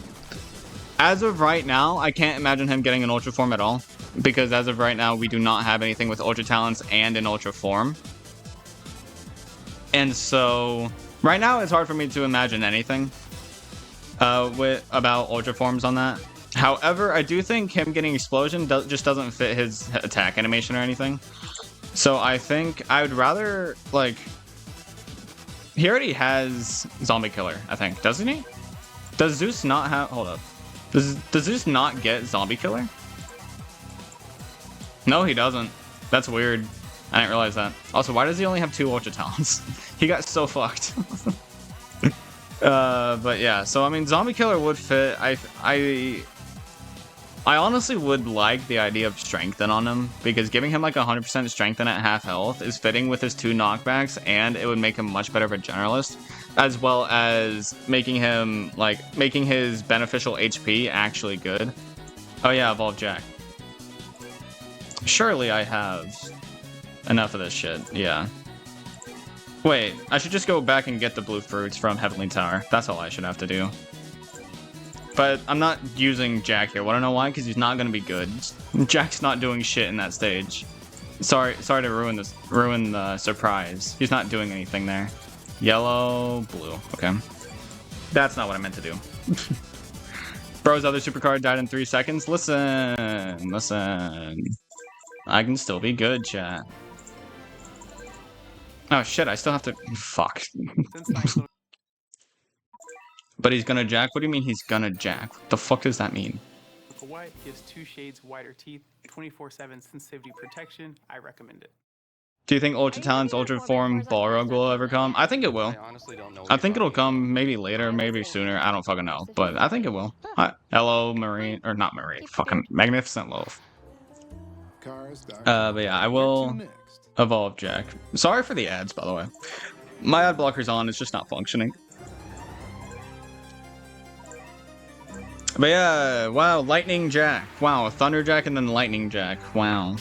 as of right now, I can't imagine him getting an Ultra Form at all. Because as of right now, we do not have anything with Ultra Talents and an Ultra Form. And so, right now it's hard for me to imagine anything about Ultra Forms on that. However, I do think him getting Explosion just doesn't fit his attack animation or anything. So I think I would rather, like... He already has Zombie Killer, I think. Doesn't he? Does Zeus not have... Hold up. Does Zeus not get Zombie Killer? No, he doesn't. That's weird. I didn't realize that. Also, why does he only have 2 Ultra Talents? He got so fucked. But yeah, so I mean, Zombie Killer would fit. I honestly would like the idea of Strengthen on him, because giving him like 100% Strengthen at half health is fitting with his 2 knockbacks, and it would make him much better of a generalist, as well as making him, like, making his beneficial HP actually good. Oh yeah, Evolve Jack. Surely I have enough of this shit, yeah. Wait, I should just go back and get the blue fruits from Heavenly Tower. That's all I should have to do. But I'm not using Jack here. Wanna know why? Because he's not gonna be good. Jack's not doing shit in that stage. Sorry to ruin the surprise. He's not doing anything there. Yellow, blue. Okay. That's not what I meant to do. Bro's other supercard died in 3 seconds. Listen. I can still be good, chat. Oh shit, I still have to... Fuck. But he's gonna jack? What do you mean he's gonna jack? What the fuck does that mean? White gives 2 shades whiter teeth, 24/7 sensitivity protection. I recommend it. Do you think Ultra Talent's Ultra Form Balrog will ever come? I think it will. I honestly don't know. I think it'll come maybe later, maybe sooner. I don't fucking know. But I think it will. Hello, Marine. Or not Marine. Fucking Magnificent Loaf. But yeah, I will evolve Jack. Sorry for the ads, by the way. My ad blocker's on, it's just not functioning. But yeah, wow, Lightning Jack. Wow, Thunder Jack and then Lightning Jack. Wow.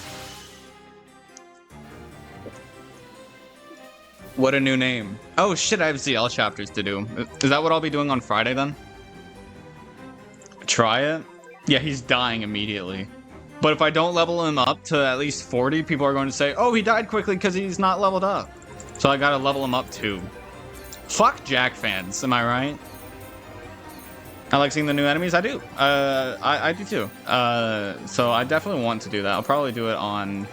What a new name. Oh shit, I have ZL chapters to do. Is that what I'll be doing on Friday then? Try it? Yeah, he's dying immediately. But if I don't level him up to at least 40, people are going to say, oh, he died quickly because he's not leveled up. So I gotta level him up too. Fuck Jack fans, am I right? I like seeing the new enemies. I do. I do too. So I definitely want to do that. I'll probably do it on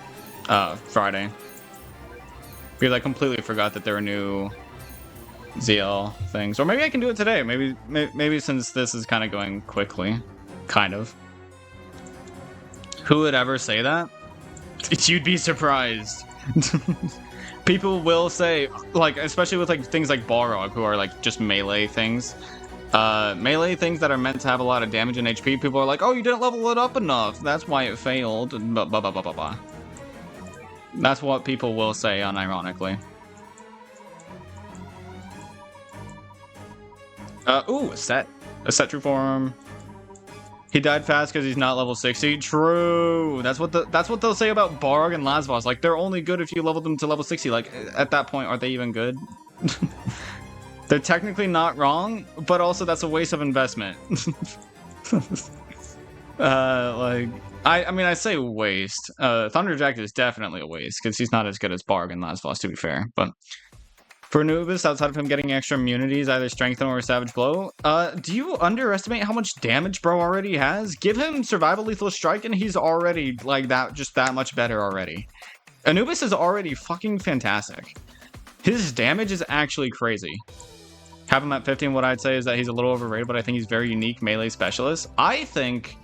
Friday. Because I completely forgot that there were new ZL things. Or maybe I can do it today. Maybe since this is kind of going quickly. Kind of. Who would ever say that? You'd be surprised. People will say, like, especially with like things like Balrog, who are like just melee things. Melee things that are meant to have a lot of damage and HP, people are like, oh, you didn't level it up enough. That's why it failed. And blah, blah, blah, blah, blah, blah. That's what people will say, unironically. Ooh, a set true form. He died fast because he's not level 60. True. That's what they'll say about Balrog and Lasvos. Like, they're only good if you level them to level 60. Like, at that point, are they even good? They're technically not wrong, but also that's a waste of investment. I mean, I say waste. Thunderjack is definitely a waste, because he's not as good as Balrog and Lasvos, to be fair. But for Anubis, outside of him getting extra immunities, either Strengthen or Savage Blow, do you underestimate how much damage bro already has? Give him Survival Lethal Strike, and he's already, like, just that much better already. Anubis is already fucking fantastic. His damage is actually crazy. Have him at 15, what I'd say is that he's a little overrated, but I think he's very unique melee specialist. I think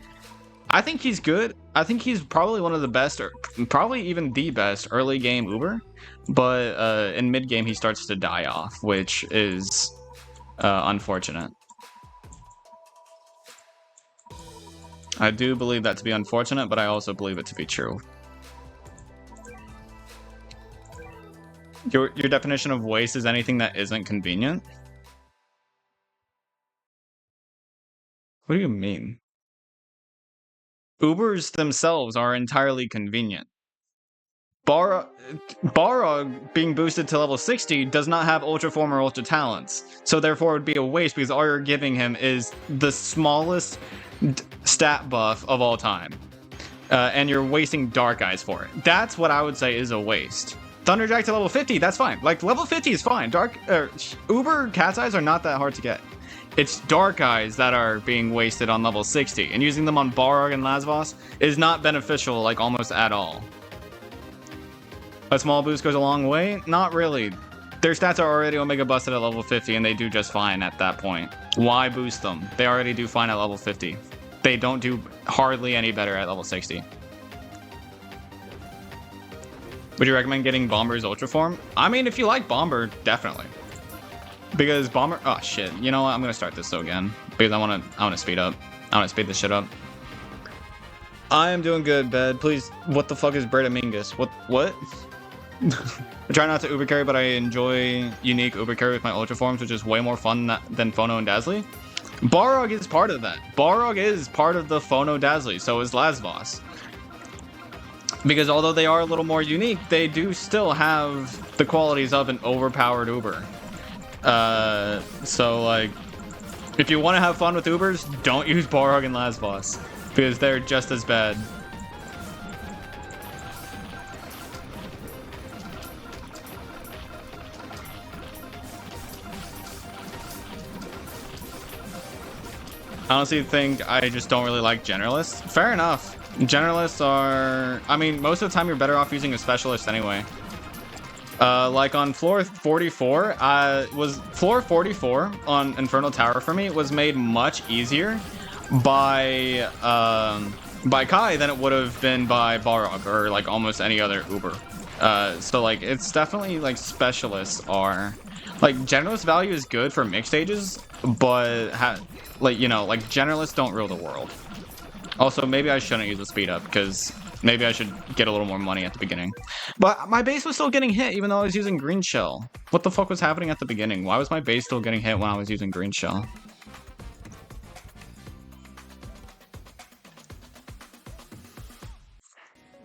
he's good. I think he's probably one of the best, or probably even the best early game Uber. But in mid game he starts to die off, which is unfortunate. I do believe that to be unfortunate, but I also believe it to be true. Your definition of waste is anything that isn't convenient? What do you mean? Ubers themselves are entirely convenient. Balrog being boosted to level 60 does not have Ultra Form or Ultra Talents, so therefore it would be a waste because all you're giving him is the smallest stat buff of all time. And you're wasting Dark Eyes for it. That's what I would say is a waste. Thunderjack to level 50, that's fine. Like, level 50 is fine. Uber Cat's Eyes are not that hard to get. It's Dark Eyes that are being wasted on level 60, and using them on Balrog and Lasvos is not beneficial, like, almost at all. A small boost goes a long way? Not really. Their stats are already Omega busted at level 50, and they do just fine at that point. Why boost them? They already do fine at level 50. They don't do hardly any better at level 60. Would you recommend getting Bomber's Ultra Form? I mean, if you like Bomber, definitely. Because Bomber... Oh, shit. You know what? I'm gonna start this again. Because I wanna speed up. I wanna speed this shit up. I am doing good, Bed. Please, what the fuck is Bredamingus? What? I try not to Uber carry, but I enjoy unique Uber carry with my Ultra Forms, which is way more fun than Phono and Dazzly. Balrog is part of that. Balrog is part of the Phono Dazzly, so is Lasvos. Because although they are a little more unique, they do still have the qualities of an overpowered Uber. So, like, if you want to have fun with Ubers, don't use Balrog and Lasvos, because they're just as bad. I honestly think I just don't really like generalists. Fair enough. Generalists are... I mean, most of the time you're better off using a specialist anyway. Like on floor 44, floor 44 on Infernal Tower for me was made much easier by Kai than it would have been by Balrog or like almost any other Uber. So like it's definitely like specialists are like generalist value is good for mixed stages, but like, you know, like generalists don't rule the world. Also, maybe I shouldn't use the speed up because maybe I should get a little more money at the beginning. But my base was still getting hit even though I was using green shell. What the fuck was happening at the beginning? Why was my base still getting hit when I was using green shell?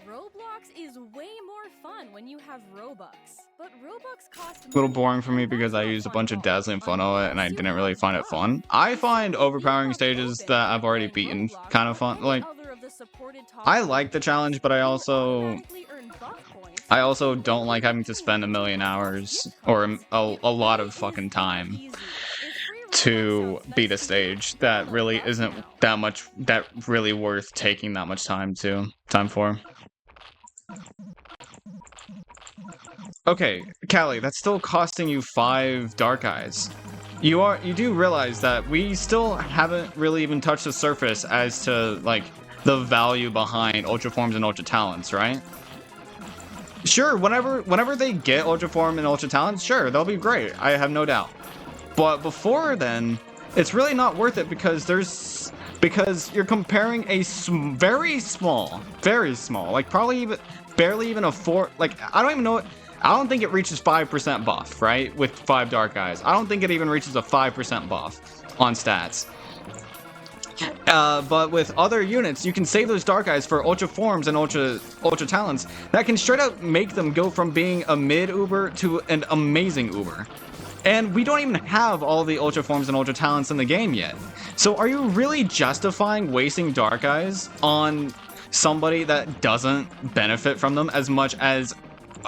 Roblox is way more fun when you have Robux. But Robux cost A little boring for me because I used a bunch of dazzling fun on it and I didn't really find it fun. I find overpowering stages that I've already beaten kind of fun. Like, I like the challenge, but I also don't like having to spend a million hours or a lot of fucking time to beat a stage that really isn't that really worth taking that much time for. Okay, Callie, that's still costing you 5 Dark Eyes. You do realize that we still haven't really even touched the surface as to, like, the value behind Ultra Forms and Ultra Talents, right? Sure, whenever they get Ultra Form and Ultra Talents, sure, they'll be great. I have no doubt. But before then, it's really not worth it because you're comparing a very small, like probably even barely even a 4, like I don't even know it. I don't think it reaches 5% buff, right? With 5 Dark Eyes. I don't think it even reaches a 5% buff on stats. But with other units, you can save those Dark Eyes for Ultra Forms and Ultra Talents that can straight up make them go from being a mid-Uber to an amazing Uber. And we don't even have all the Ultra Forms and Ultra Talents in the game yet. So are you really justifying wasting Dark Eyes on somebody that doesn't benefit from them as much as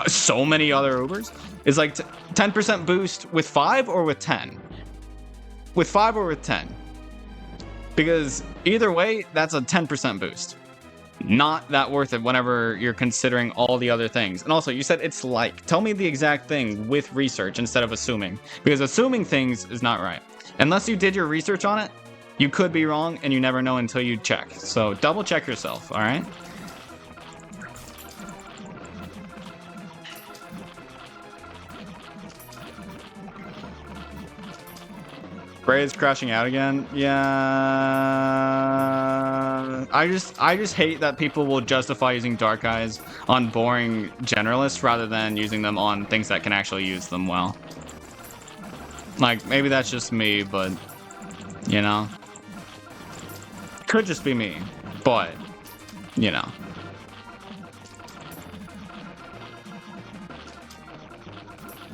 so many other Ubers? Is like 10% boost with 5 or with 10? With 5 or with 10? Because either way, that's a 10% boost. Not that worth it whenever you're considering all the other things. And also, you said it's like. Tell me the exact thing with research instead of assuming. Because assuming things is not right. Unless you did your research on it, you could be wrong and you never know until you check. So double check yourself, alright? Bray's crashing out again. Yeah. I just hate that people will justify using Dark Eyes on boring generalists rather than using them on things that can actually use them well. Like, maybe that's just me, but, you know. Could just be me, but, you know.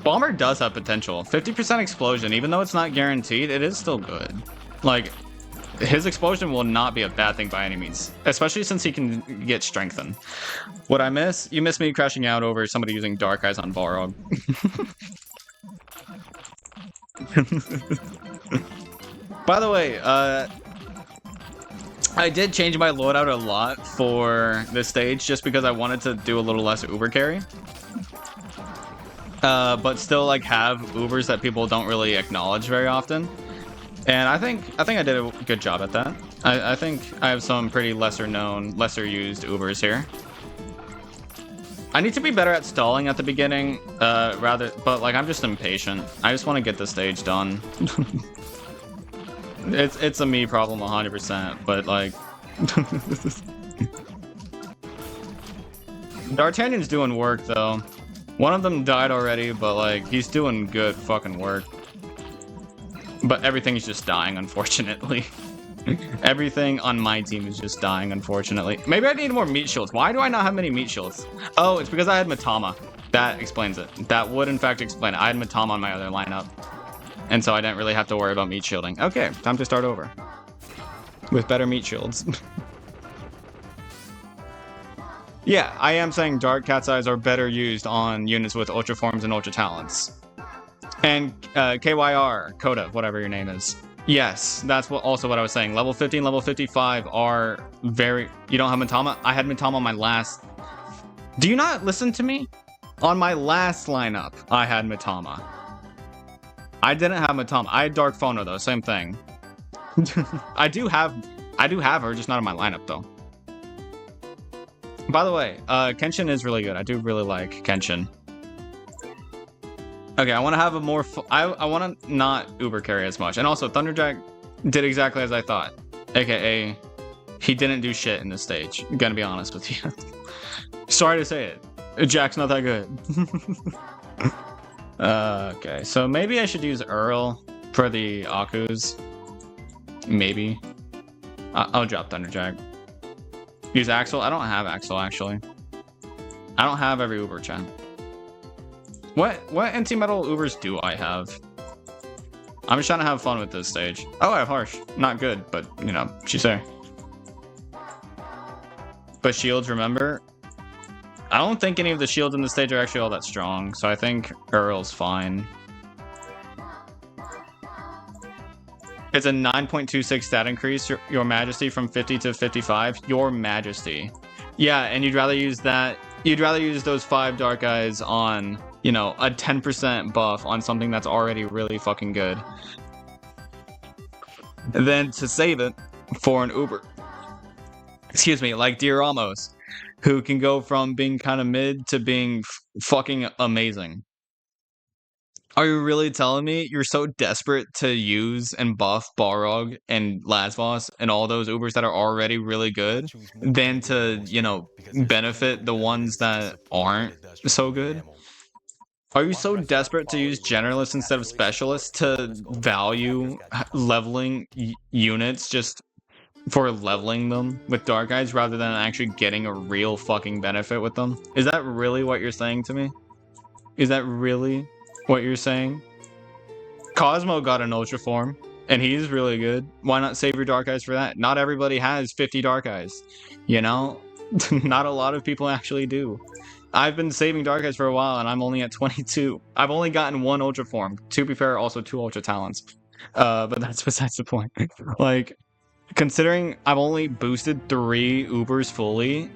Bomber does have potential. 50% explosion, even though it's not guaranteed, it is still good. Like, his explosion will not be a bad thing by any means, especially since he can get strengthened. What I miss? You miss me crashing out over somebody using Dark Eyes on Balrog. By the way, I did change my loadout a lot for this stage just because I wanted to do a little less Uber carry. But still like have Ubers that people don't really acknowledge very often. And I think I did a good job at that. I think I have some pretty lesser known, lesser used Ubers here. I need to be better at stalling at the beginning, but like I'm just impatient. I just want to get the stage done. It's a me problem 100%, but like D'Artagnan's doing work though. One of them died already, but like he's doing good fucking work. But everything's just dying, unfortunately. Everything on my team is just dying, unfortunately. Maybe I need more meat shields. Why do I not have many meat shields? Oh, it's because I had Matama. That explains it. That would in fact explain it. I had Matama on my other lineup. And so I didn't really have to worry about meat shielding. Okay, time to start over. With better meat shields. Yeah, I am saying Dark Cat's Eyes are better used on units with Ultra Forms and Ultra Talents. And KYR, Coda, whatever your name is. Yes, that's also what I was saying. Level 50 and level 55 are very... You don't have Matama? I had Matama on my last... Do you not listen to me? On my last lineup, I had Mitama. I didn't have Mitama. I had Dark Phono though, same thing. I do have her, just not in my lineup though. By the way, Kenshin is really good. I do really like Kenshin. Okay, I want to have a more... I want to not Uber carry as much. And also, Thunderjack did exactly as I thought. AKA, he didn't do shit in this stage. I'm gonna be honest with you. Sorry to say it. Jack's not that good. Okay, so maybe I should use Earl for the Akus. Maybe. I'll drop Thunderjack. Use Axel? I don't have Axel, actually. I don't have every Uber, chat. What anti-metal Ubers do I have? I'm just trying to have fun with this stage. Oh, I have Harsh. Not good, but, you know, she say. But shields, remember? I don't think any of the shields in the stage are actually all that strong, so I think Earl's fine. It's a 9.26 stat increase, Your Majesty, from 50 to 55. Your Majesty. Yeah, and you'd rather use that... You'd rather use those 5 Dark Eyes on, you know, a 10% buff on something that's already really fucking good than to save it for an Uber. Excuse me, like Dear Ramos, who can go from being kind of mid to being fucking amazing. Are you really telling me you're so desperate to use and buff Balrog and Lasvos and all those Ubers that are already really good than to, you know, benefit the ones that aren't so good? Are you so desperate to use Generalists instead of Specialists to value leveling units just for leveling them with Dark Eyes rather than actually getting a real fucking benefit with them? Is that really what you're saying to me? Is that really what you're saying? Cosmo got an Ultra Form, and he's really good. Why not save your Dark Eyes for that? Not everybody has 50 Dark Eyes, you know? Not a lot of people actually do. I've been saving Dark Eyes for a while, and I'm only at 22. I've only gotten 1 Ultra Form. To be fair, also 2 Ultra Talents. But that's besides the point. Like, considering I've only boosted 3 Ubers fully,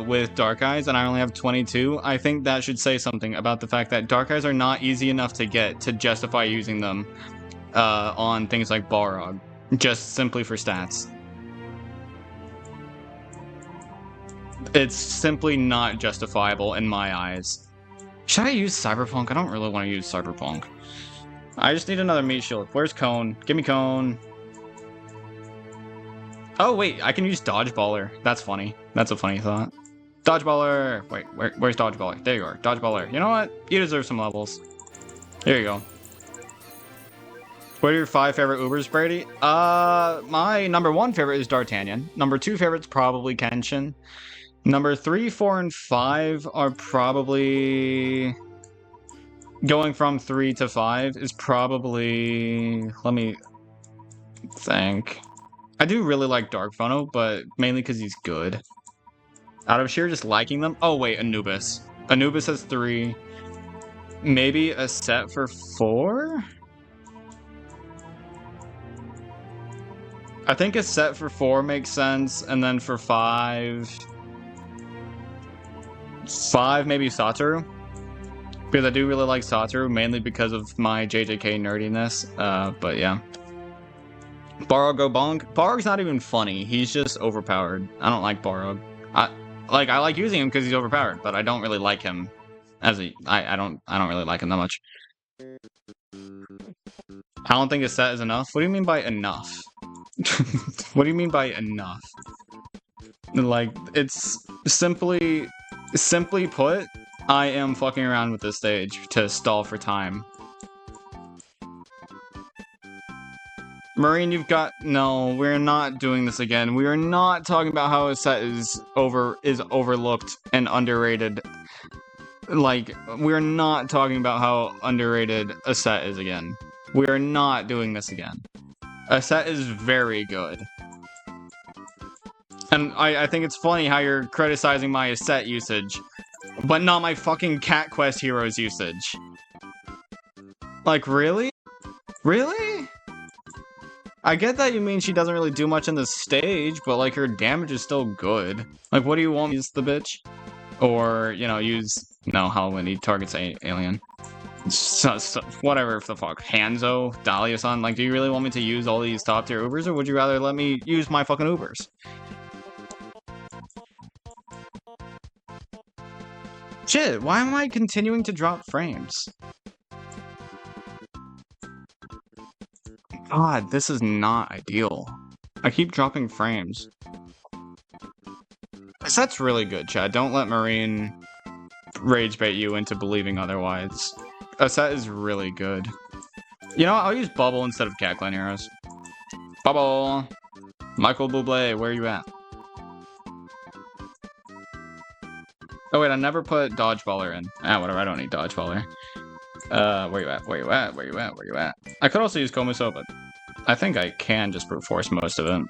with Dark Eyes, and I only have 22, I think that should say something about the fact that Dark Eyes are not easy enough to get to justify using them on things like Balrog, just simply for stats. It's simply not justifiable in my eyes. Should I use Cyberpunk? I don't really want to use Cyberpunk. I just need another meat shield. Where's Cone? Give me Cone. Oh, wait, I can use Dodgeballer. That's funny. That's a funny thought. Dodgeballer! Wait, where's Dodgeballer? There you are, Dodgeballer. You know what? You deserve some levels. There you go. What are your 5 favorite Ubers, Brady? My number 1 favorite is D'Artagnan. Number 2 favorite's probably Kenshin. Number 3, 4, and 5 are probably... Going from 3 to 5 is probably... Let me think... I do really like Dark Phono, but mainly because he's good. Out of sheer just liking them... Oh, wait, Anubis. Anubis has 3. Maybe a set for 4? I think a set for 4 makes sense, and then for 5... 5, maybe Satoru? Because I do really like Satoru, mainly because of my JJK nerdiness, but yeah. Balrog go bonk. Balrog's not even funny. He's just overpowered. I don't like Balrog. I like using him because he's overpowered, but I don't really like him as a. I don't really like him that much. I don't think a set is enough. What do you mean by enough? What do you mean by enough? Like, it's simply put, I am fucking around with this stage to stall for time. Marine, you've got... No, we're not doing this again. We are not talking about how a set is overlooked and underrated. Like, we're not talking about how underrated a set is again. We are not doing this again. A set is very good. And I think it's funny how you're criticizing my set usage, but not my fucking Cat Quest Heroes usage. Like, really? Really? I get that you mean she doesn't really do much in the stage, but like her damage is still good. Like, what do you want? Use the bitch? Or, you know, use No, Halloween. He targets alien. Whatever the fuck. Hanzo, Dahlia-san. Like, do you really want me to use all these top tier Ubers, or would you rather let me use my fucking Ubers? Shit, why am I continuing to drop frames? God, this is not ideal. I keep dropping frames. That's really good, Chad. Don't let Marine rage bait you into believing otherwise. Set is really good. You know what? I'll use Bubble instead of Cackling Arrows. Bubble! Michael Bublé, where are you at? Oh wait, I never put Dodgeballer in. Ah, whatever, I don't need Dodgeballer. Where you at? Where you at? Where you at? Where you at? I could also use Komuso, but I think I can just brute force most of it.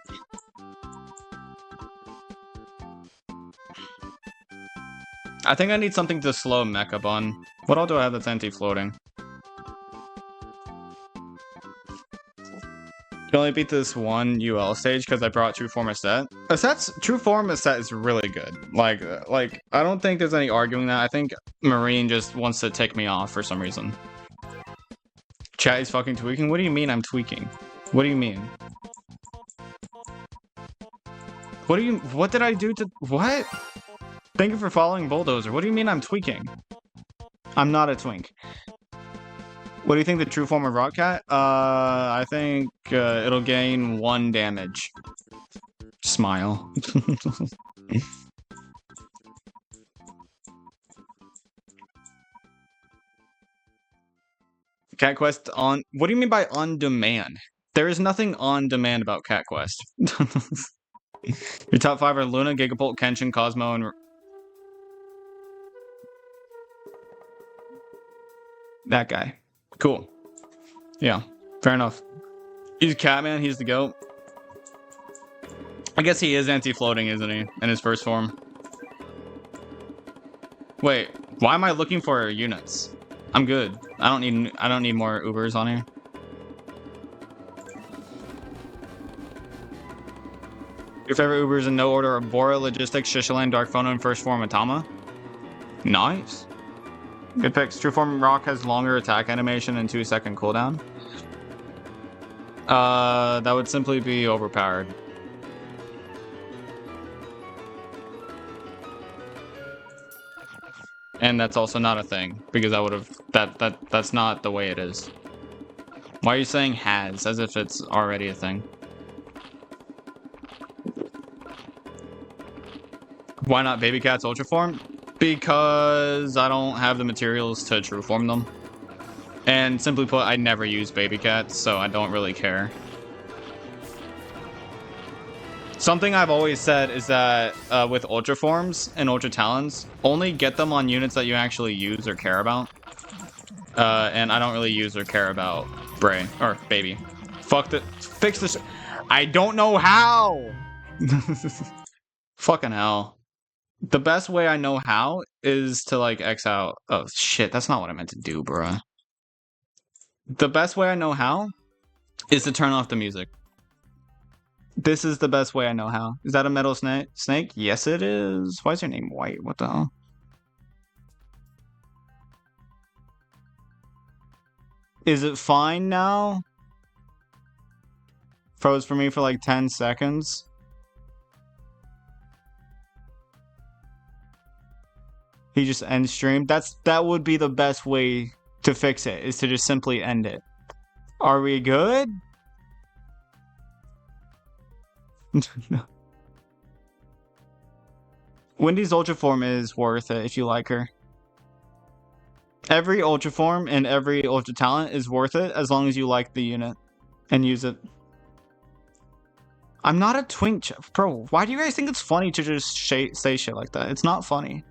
I think I need something to slow Mecha Bun. What all do I have that's anti-floating? You only beat this one UL stage because I brought True Form Asset. True Form Asset is really good. Like, I don't think there's any arguing that. I think Marine just wants to tick me off for some reason. Chat is fucking tweaking? What do you mean I'm tweaking? What do you mean? What did I do to, what? Thank you for following Bulldozer. What do you mean I'm tweaking? I'm not a twink. What do you think the true form of Rock Cat? I think it'll gain 1 damage. Smile. Cat Quest on... What do you mean by on demand? There is nothing on demand about Cat Quest. Your top 5 are Luna, Gigapult, Kenshin, Cosmo, and... That guy. Cool. Yeah, fair enough. He's Catman, he's the GOAT. I guess he is anti-floating, isn't he? In his first form. Wait, why am I looking for units? I'm good. I don't need more Ubers on here. Your favorite Ubers in no order are Bora, Logistics, Shishiland, Dark Phono, and first form Atama. Nice. Good picks. True form Rock has longer attack animation and 2-second cooldown. That would simply be overpowered. And that's also not a thing, because I would have that's not the way it is. Why are you saying has, as if it's already a thing? Why not Baby Cat's Ultra Form? Because I don't have the materials to true form them. And simply put, I never use Baby Cats, so I don't really care. Something I've always said is that with Ultra Forms and Ultra Talons, only get them on units that you actually use or care about. And I don't really use or care about Bray, or Baby. Fuck the... Fix this... I don't know how! Fucking hell. The best way I know how is to, like, X out... Oh, shit, that's not what I meant to do, bruh. The best way I know how is to turn off the music. This is the best way I know how. Is that a metal snake? Yes, it is. Why is your name white? What the hell? Is it fine now? Froze for me for like 10 seconds. He just end stream. That would be the best way to fix it, is to just simply end it. Are we good? Wendy's Ultra Form is worth it if you like her. Every Ultra Form and every Ultra Talent is worth it as long as you like the unit and use it. I'm not a twink, bro. Why do you guys think it's funny to just say shit like that? It's not funny.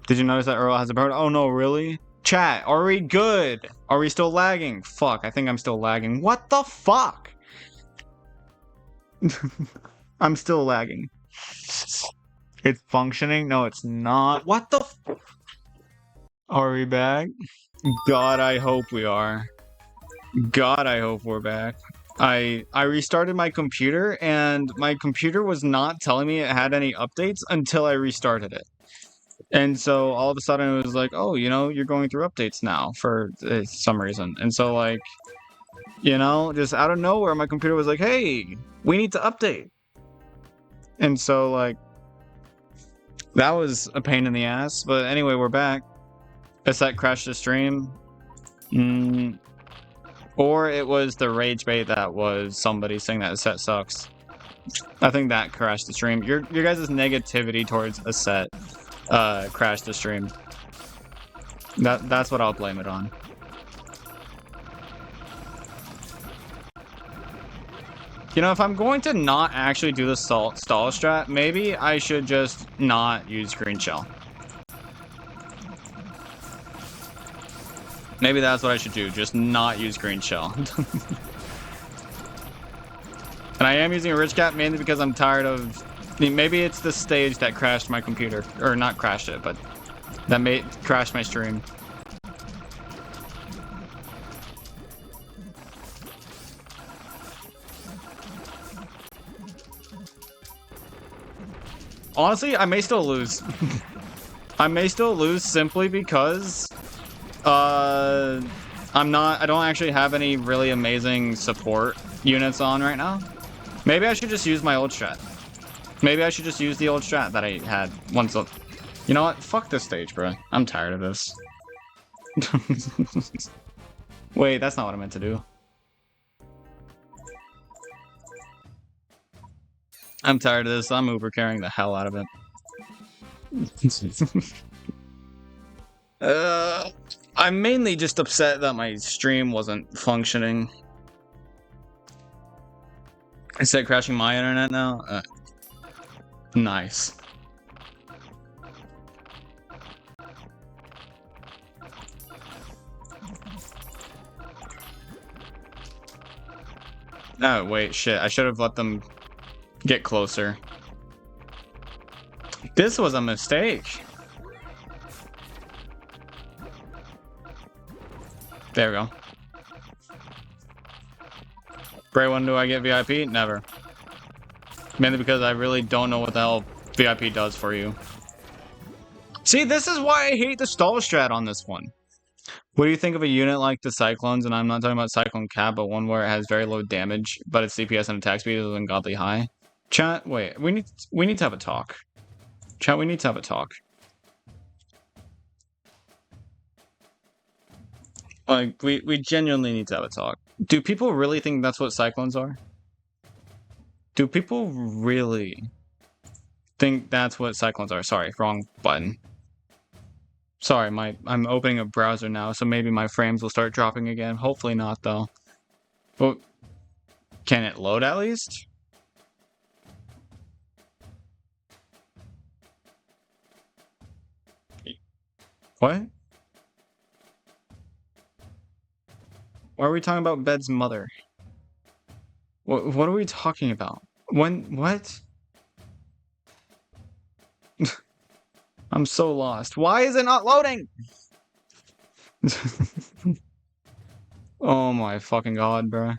Did you notice that Earl has a bird? Oh no, really? Chat, are we good? Are we still lagging? Fuck, I think I'm still lagging. What the fuck? I'm still lagging. It's functioning? No, it's not. What the f- Are we back? God, I hope we are. God, I hope we're back. I restarted my computer, and my computer was not telling me it had any updates until I restarted it. And so all of a sudden it was like, oh, you know, you're going through updates now for some reason. And so like, you know, just out of nowhere, my computer was like, hey, we need to update. And so like, that was a pain in the ass. But anyway, we're back. Asset crashed the stream. Or it was the rage bait that was somebody saying that Asset sucks. I think that crashed the stream. Your guys' negativity towards Asset crashed the stream. That's what I'll blame it on. You know, if I'm going to not actually do the stall strat, maybe I should just not use green shell. Maybe that's what I should do, just not use green shell. And I am using a rich cap mainly because I'm tired of... Maybe it's the stage that crashed my computer. Or not crashed it, but that made crashed my stream. Honestly, I may still lose. I may still lose simply because I don't actually have any really amazing support units on right now. Maybe I should just use my old strat. Maybe I should just use the old strat that I had once. You know what? Fuck this stage, bro. I'm tired of this. Wait, that's not what I meant to do. I'm tired of this. I'm Uber carrying the hell out of it. I'm mainly just upset that my stream wasn't functioning. I said crashing my internet now. Nice. Oh, wait, shit. I should have let them get closer. This was a mistake. There we go. Bray, when do I get VIP? Never. Mainly because I really don't know what the hell VIP does for you. See, this is why I hate the stall strat on this one. What do you think of a unit like the Cyclones? And I'm not talking about Cyclone Cap, but one where it has very low damage, but its CPS and attack speed is ungodly high. Chat, wait, we need to have a talk. Chat, we need to have a talk. Like, we genuinely need to have a talk. Do people really think that's what Cyclones are? Do people really think that's what Cyclones are? Sorry, wrong button. Sorry, I'm opening a browser now, so maybe my frames will start dropping again. Hopefully not, though. Well, can it load at least? What? Why are we talking about Bed's mother? What are we talking about? What? I'm so lost. Why is it not loading? Oh my fucking god, bro. I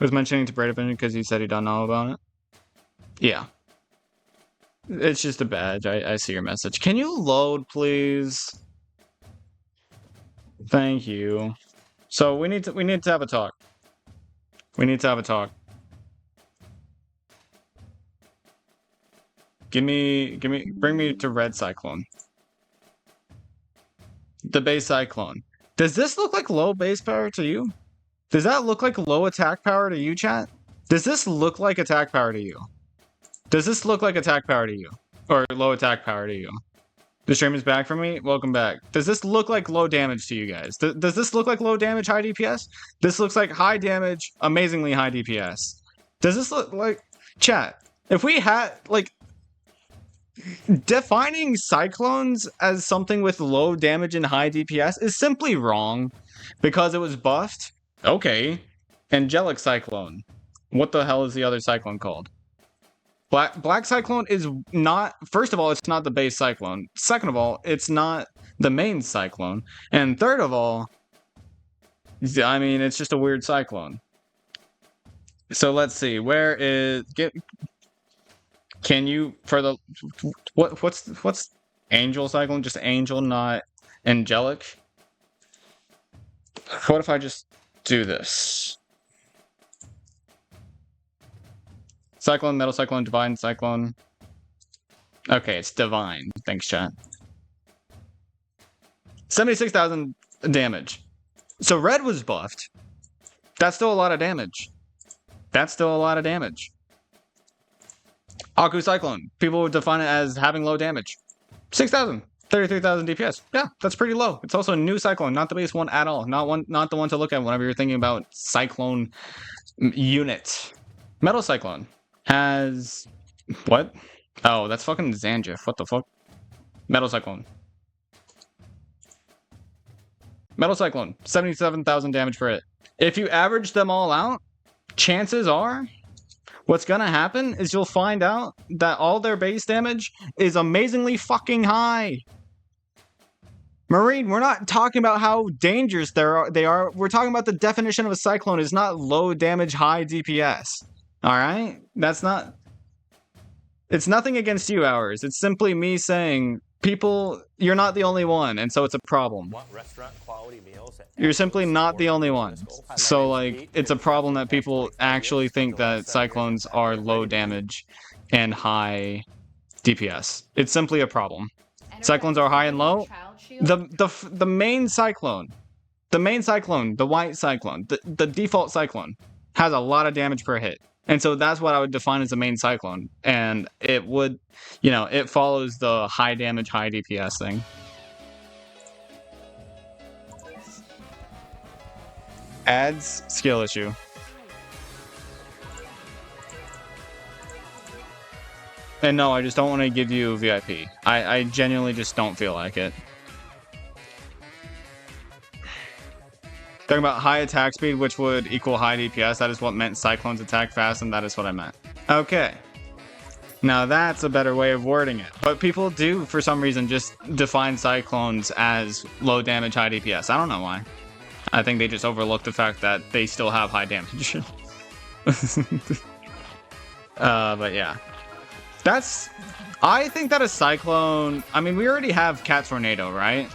was mentioning to Brady because he said he don't know about it. Yeah. It's just a badge. I see your message. Can you load, please? Thank you. So we need to have a talk. We need to have a talk. Bring me to Red Cyclone. The base Cyclone. Does this look like low base power to you? Does that look like low attack power to you, chat? Does this look like attack power to you? Does this look like attack power to you? Or low attack power to you? The stream is back for me. Welcome back. Does this look like low damage to you guys? Does this look like low damage, high DPS? This looks like high damage, amazingly high DPS. Does this look like... Chat, if we had, like... Defining Cyclones as something with low damage and high DPS is simply wrong. Because it was buffed? Okay. Angelic Cyclone. What the hell is the other Cyclone called? Black Cyclone is not... First of all, it's not the base Cyclone. Second of all, it's not the main Cyclone. And third of all... I mean, it's just a weird Cyclone. So let's see. Where is Can you for the what's Angel Cyclone? Just Angel, not Angelic. What if I just do this? Cyclone, Metal Cyclone, Divine Cyclone. Okay, it's Divine. Thanks, chat. 76,000 damage. So red was buffed. That's still a lot of damage. That's still a lot of damage. Aku Cyclone. People would define it as having low damage. 6,000. 33,000 DPS. Yeah, that's pretty low. It's also a new Cyclone, not the base one at all. Not the one to look at whenever you're thinking about Cyclone unit. Metal Cyclone has what? Oh, that's fucking Zangief. What the fuck? Metal Cyclone. Metal Cyclone, 77,000 damage per hit. If you average them all out, chances are what's gonna happen is you'll find out that all their base damage is amazingly fucking high. Marine, we're not talking about how dangerous they are. We're talking about the definition of a Cyclone is not low damage, high DPS. Alright? That's not... It's nothing against you, Hours. It's simply me saying, people, you're not the only one, and so it's a problem. You're simply not the only one. So, like, it's a problem that people actually think that Cyclones are low damage and high DPS. It's simply a problem. Cyclones are high and low. The main Cyclone, the white Cyclone, the default Cyclone has a lot of damage per hit. And so that's what I would define as the main Cyclone. And it would, you know, it follows the high damage, high DPS thing. Adds skill issue. And no, I just don't want to give you VIP. I genuinely just don't feel like it. Talking about high attack speed, which would equal high DPS. That is what meant Cyclones attack fast, and that is what I meant. Okay. Now that's a better way of wording it. But people do, for some reason, just define Cyclones as low damage, high DPS. I don't know why. I think they just overlook the fact that they still have high damage. But yeah. I think that a Cyclone... I mean, we already have Cat Tornado, right?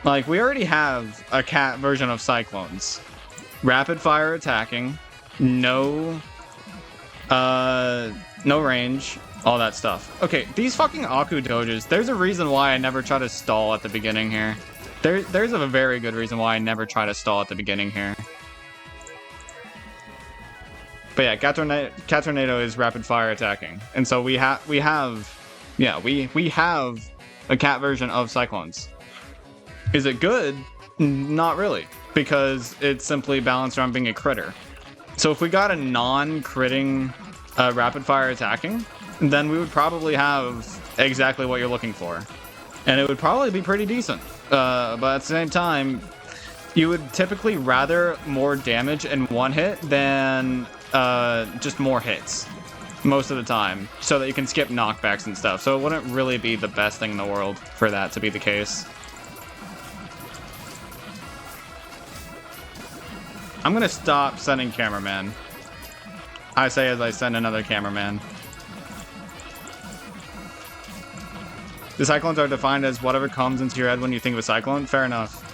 Like, we already have a cat version of Cyclones. Rapid fire attacking. No range. All that stuff. Okay, these fucking Aku doges. There's a reason why I never try to stall at the beginning here. There's a very good reason why I never try to stall at the beginning here. But yeah, Cat Tornado is rapid fire attacking. And so we have a cat version of Cyclones. Is it good? Not really, because it's simply balanced around being a critter. So if we got a non-critting rapid fire attacking, then we would probably have exactly what you're looking for. And it would probably be pretty decent. But at the same time, you would typically rather more damage in one hit than just more hits most of the time, so that you can skip knockbacks and stuff. So it wouldn't really be the best thing in the world for that to be the case. I'm gonna stop sending cameraman. I say as I send another cameraman. The Cyclones are defined as whatever comes into your head when you think of a Cyclone. Fair enough.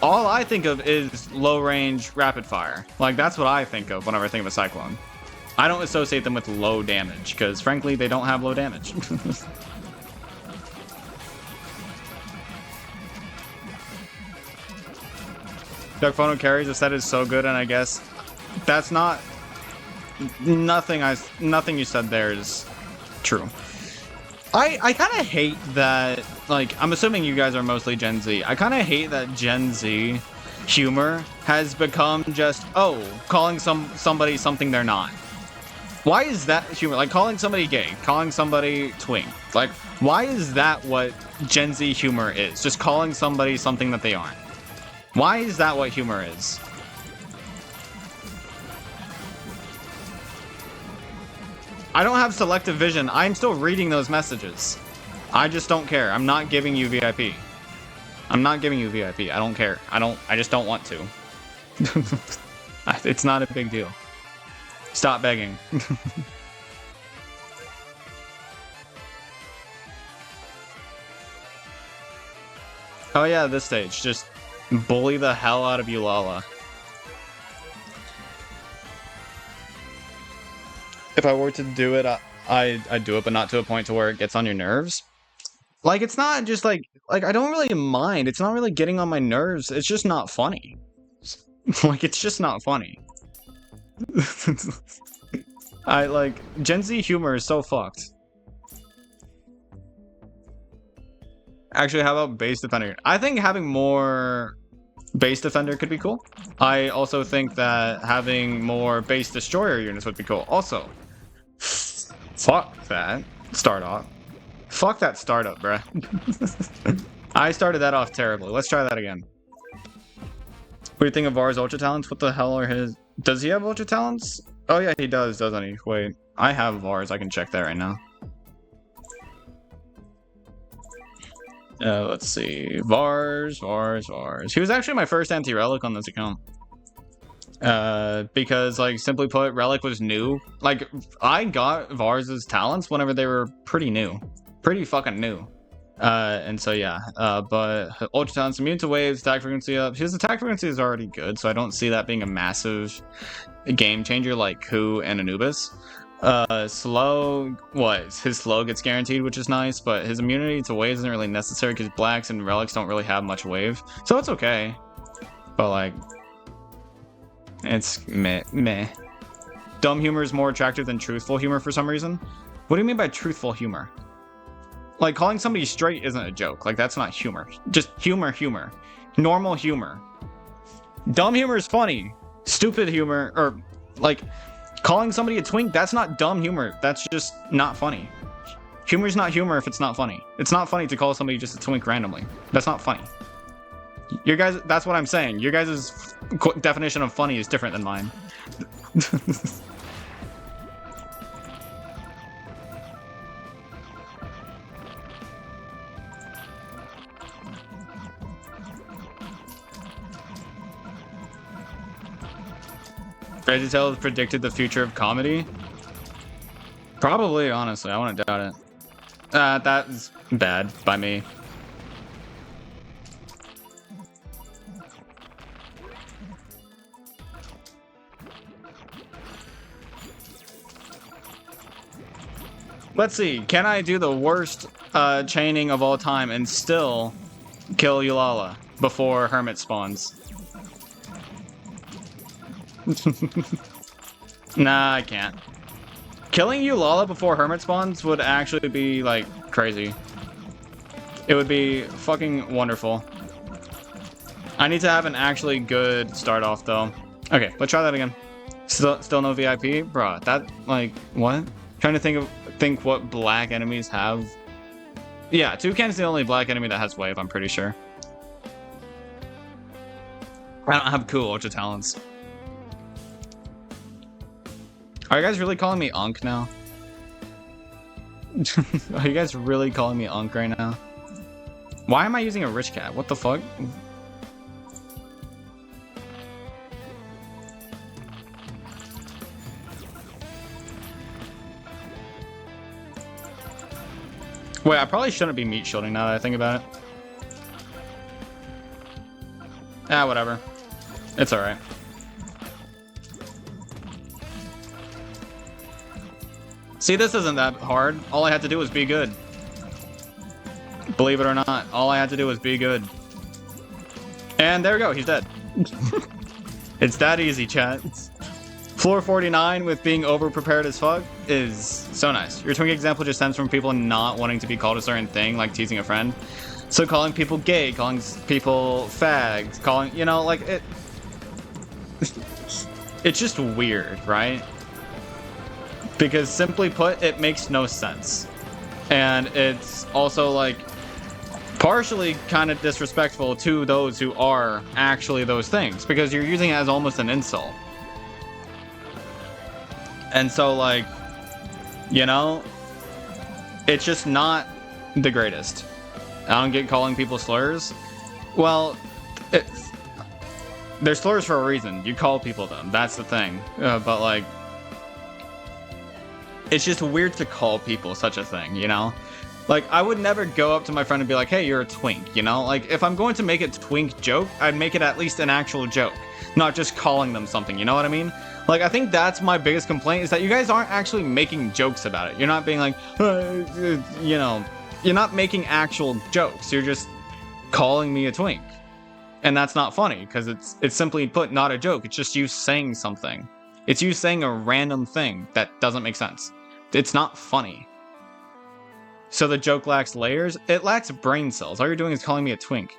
All I think of is low range rapid fire. Like, that's what I think of whenever I think of a Cyclone. I don't associate them with low damage, because frankly, they don't have low damage. Dark Phono carries a set is so good, and I guess that's not... Nothing you said there is true. I kind of hate that, like, I'm assuming you guys are mostly Gen Z. I kind of hate that Gen Z humor has become just, oh, calling somebody something they're not. Why is that humor? Like, calling somebody gay, calling somebody twink. Like, why is that what Gen Z humor is? Just calling somebody something that they aren't. Why is that what humor is? I don't have selective vision. I'm still reading those messages. I just don't care. I'm not giving you VIP. I'm not giving you VIP. I don't care. I just don't want to. It's not a big deal. Stop begging. Oh yeah, this stage. Just bully the hell out of Eulala. If I were to do it, I'd do it, but not to a point to where it gets on your nerves. Like, it's not just like I don't really mind. It's not really getting on my nerves. It's just not funny. Like, it's just not funny. Gen Z humor is so fucked. Actually, how about base defender? I think having more base defender could be cool. I also think that having more base destroyer units would be cool. Also, fuck that startup. Fuck that startup, bruh. I started that off terribly. Let's try that again. What do you think of Var's Ultra Talents? What the hell are his... Does he have Ultra Talents? Oh yeah, he does, doesn't he? Wait, I have Vars. I can check that right now. Let's see. Vars. He was actually my first anti-relic on this account. Because, like, simply put, Relic was new. Like, I got Vars' talents whenever they were pretty new. Pretty fucking new. And so, yeah. But Ultra Talents immune to waves, attack frequency up. His attack frequency is already good, so I don't see that being a massive game changer like Ku and Anubis. Slow, what? His slow gets guaranteed, which is nice, but his immunity to waves isn't really necessary because blacks and relics don't really have much wave. So it's okay. But, like, it's meh. Dumb humor is more attractive than truthful humor for some reason. What do you mean by truthful humor? Like, calling somebody straight isn't a joke. Like, that's not humor. Just humor. Normal humor. Dumb humor is funny. Stupid humor, or, like, calling somebody a twink, that's not dumb humor. That's just not funny. Humor is not humor if it's not funny. It's not funny to call somebody just a twink randomly. That's not funny. Your guys, that's what I'm saying. Your guys' definition of funny is different than mine. VeggieTales has predicted the future of comedy? Probably, honestly. I wouldn't doubt it. That's bad by me. Let's see. Can I do the worst chaining of all time and still kill Eulala before Hermit spawns? Nah, I can't. Killing Eulala before Hermit spawns would actually be, like, crazy. It would be fucking wonderful. I need to have an actually good start off, though. Okay, let's try that again. Still no VIP? Bruh, that, like, what? Trying to think what black enemies have. Yeah, Toucan's the only black enemy that has wave, I'm pretty sure. I don't have cool Ultra Talents. Are you guys really calling me Unk now? Are you guys really calling me Unk right now? Why am I using a rich cat? What the fuck? Wait, I probably shouldn't be meat shielding now that I think about it. Ah, whatever. It's alright. See, this isn't that hard. All I had to do was be good. Believe it or not, all I had to do was be good. And there we go, he's dead. It's that easy, chat. Floor 49 with being over-prepared as fuck is so nice. Your twink example just stems from people not wanting to be called a certain thing, like teasing a friend. So calling people gay, calling people fags, calling, you know, like, it... It's just weird, right? Because simply put, it makes no sense. And it's also, like, partially kind of disrespectful to those who are actually those things, because you're using it as almost an insult. And so, like, you know, it's just not the greatest. I don't get calling people slurs. Well, there's slurs for a reason. You call people them. That's the thing. But like, it's just weird to call people such a thing, you know? Like, I would never go up to my friend and be like, hey, you're a twink, you know? Like, if I'm going to make a twink joke, I'd make it at least an actual joke, not just calling them something, you know what I mean? Like, I think that's my biggest complaint, is that you guys aren't actually making jokes about it. You're not being like, you know, you're not making actual jokes. You're just calling me a twink. And that's not funny, because it's simply put not a joke. It's just you saying something. It's you saying a random thing that doesn't make sense. It's not funny. So the joke lacks layers? It lacks brain cells. All you're doing is calling me a twink.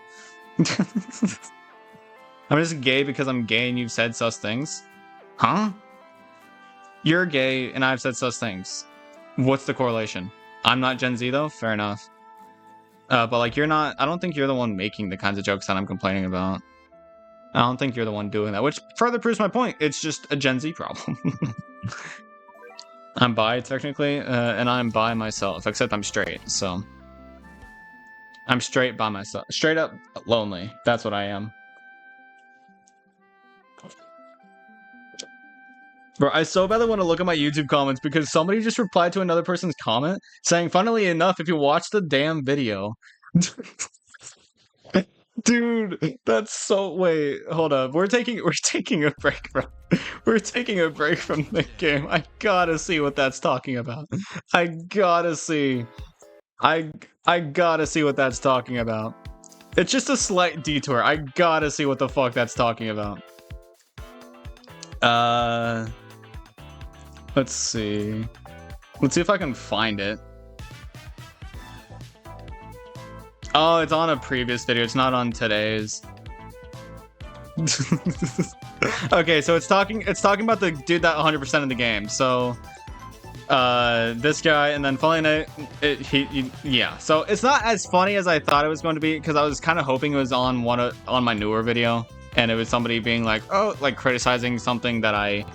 I'm just gay because I'm gay and you've said such things? Huh? You're gay and I've said such things. What's the correlation? I'm not Gen Z though? Fair enough. But like, you're not... I don't think you're the one making the kinds of jokes that I'm complaining about. I don't think you're the one doing that, which further proves my point. It's just a Gen Z problem. I'm bi, technically, and I'm bi myself, except I'm straight, so... I'm straight by myself. Straight up lonely. That's what I am. Bro, I so badly want to look at my YouTube comments because somebody just replied to another person's comment saying, funnily enough, if you watch the damn video... Dude, that's so... Wait, hold up. We're taking a break from... We're taking a break from the game. I gotta see what that's talking about. I gotta see. I gotta see what that's talking about. It's just a slight detour. I gotta see what the fuck that's talking about. Let's see. Let's see if I can find it. Oh, it's on a previous video. It's not on today's. Okay, so it's talking about the dude that 100% of the game. So, this guy, and then finally, yeah. So it's not as funny as I thought it was going to be because I was kind of hoping it was on on my newer video, and it was somebody being like, oh, like criticizing something that I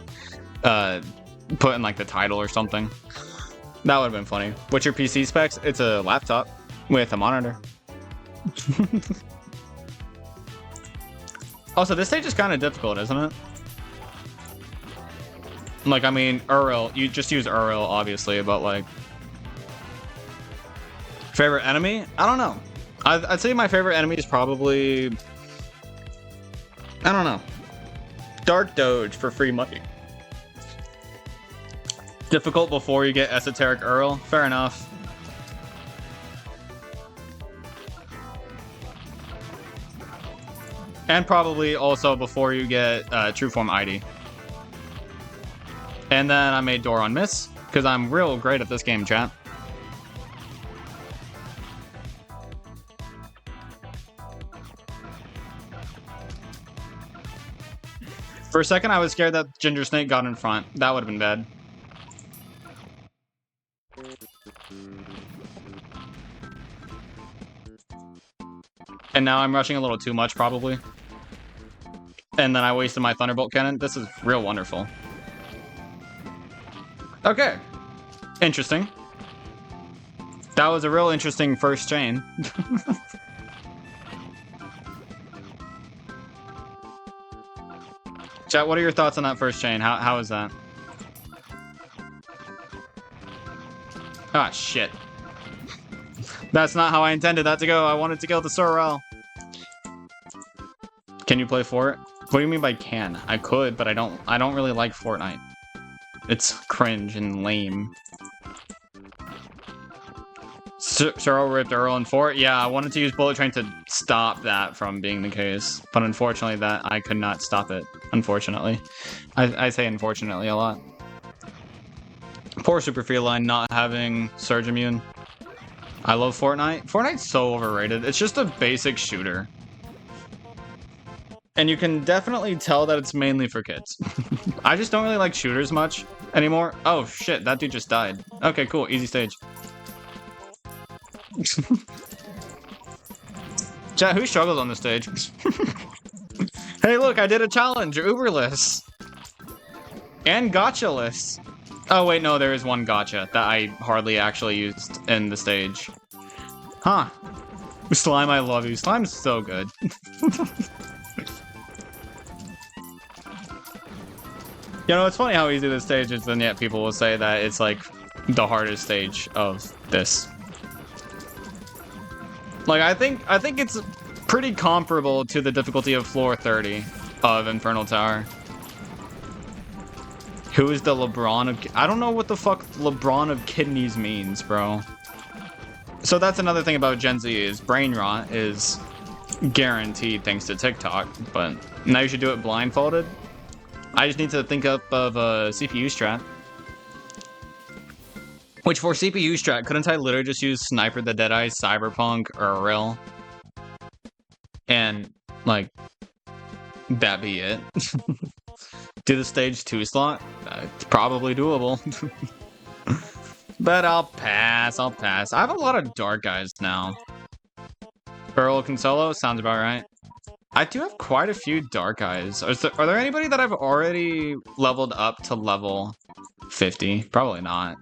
put in like the title or something. That would have been funny. What's your PC specs? It's a laptop with a monitor. Also, this stage is kind of difficult, isn't it? Like, I mean, Uriel, you just use Uriel, obviously, but like... Favorite enemy? I don't know. I'd say my favorite enemy is probably... I don't know. Dark Doge for free money. Difficult before you get Esoteric Uriel? Fair enough. And probably also before you get True Form ID. And then I made Door on Miss, because I'm real great at this game, chat. For a second, I was scared that Ginger Snake got in front. That would have been bad. And now I'm rushing a little too much, probably. And then I wasted my Thunderbolt Cannon. This is real wonderful. Okay. Interesting. That was a real interesting first chain. Chat, what are your thoughts on that first chain? How is that? Ah, shit. That's not how I intended that to go. I wanted to kill the Sorrel. Can you play Fort? What do you mean by can? I could, but I don't really like Fortnite. It's cringe and lame. Sorrel ripped Earl and Fort? Yeah, I wanted to use Bullet Train to stop that from being the case. But unfortunately, that I could not stop it. Unfortunately. I say unfortunately a lot. Poor Super Feline not having Surge Immune. I love Fortnite. Fortnite's so overrated. It's just a basic shooter. And you can definitely tell that it's mainly for kids. I just don't really like shooters much anymore. Oh shit, that dude just died. Okay, cool, easy stage. Chat, who struggles on this stage? Hey look, I did a challenge, Uberless. And gotcha-less. Oh wait, no, there is one gotcha that I hardly actually used in the stage. Huh. Slime, I love you. Slime's so good. You know, it's funny how easy this stage is, and yet people will say that it's like the hardest stage of this. Like, I think it's pretty comparable to the difficulty of floor 30 of Infernal Tower. Who is the LeBron of... I don't know what the fuck LeBron of kidneys means, bro. So that's another thing about Gen Z is brain rot is guaranteed thanks to TikTok, but now you should do it blindfolded. I just need to think up of a CPU strat. Which for CPU strat, couldn't I literally just use Sniper the Deadeye, Cyberpunk, or Rill? And, like, that be it. Do the stage 2 slot? It's probably doable. But I'll pass, I have a lot of dark guys now. Earl Consolo, sounds about right. I do have quite a few dark eyes. Are there anybody that I've already leveled up to level 50? Probably not.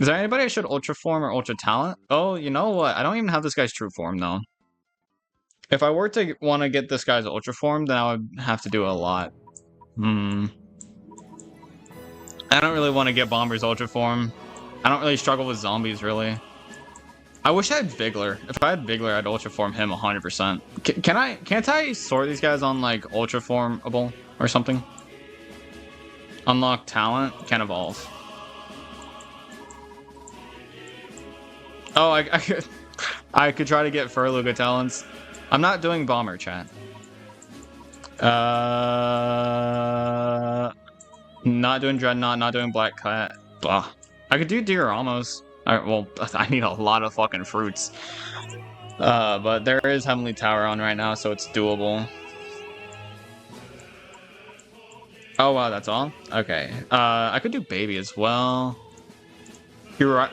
Is there anybody I should ultra form or ultra talent? Oh, you know what? I don't even have this guy's true form though. If I were to want to get this guy's ultra form, then I would have to do a lot. I don't really want to get Bomber's ultra form. I don't really struggle with zombies really. I wish I had Vigler. If I had Vigler, I'd ultra form him 100%. Can't I sort these guys on like ultra formable or something? Unlock talent, can evolve. Oh, I could try to get Furluga talents. I'm not doing Bomber, chat. Not doing Dreadnought, not doing Black Cat. Blah. I could do Dioramos. Well, I need a lot of fucking fruits. But there is Heavenly Tower on right now, so it's doable. Oh wow, that's all? Okay. I could do Baby as well. Your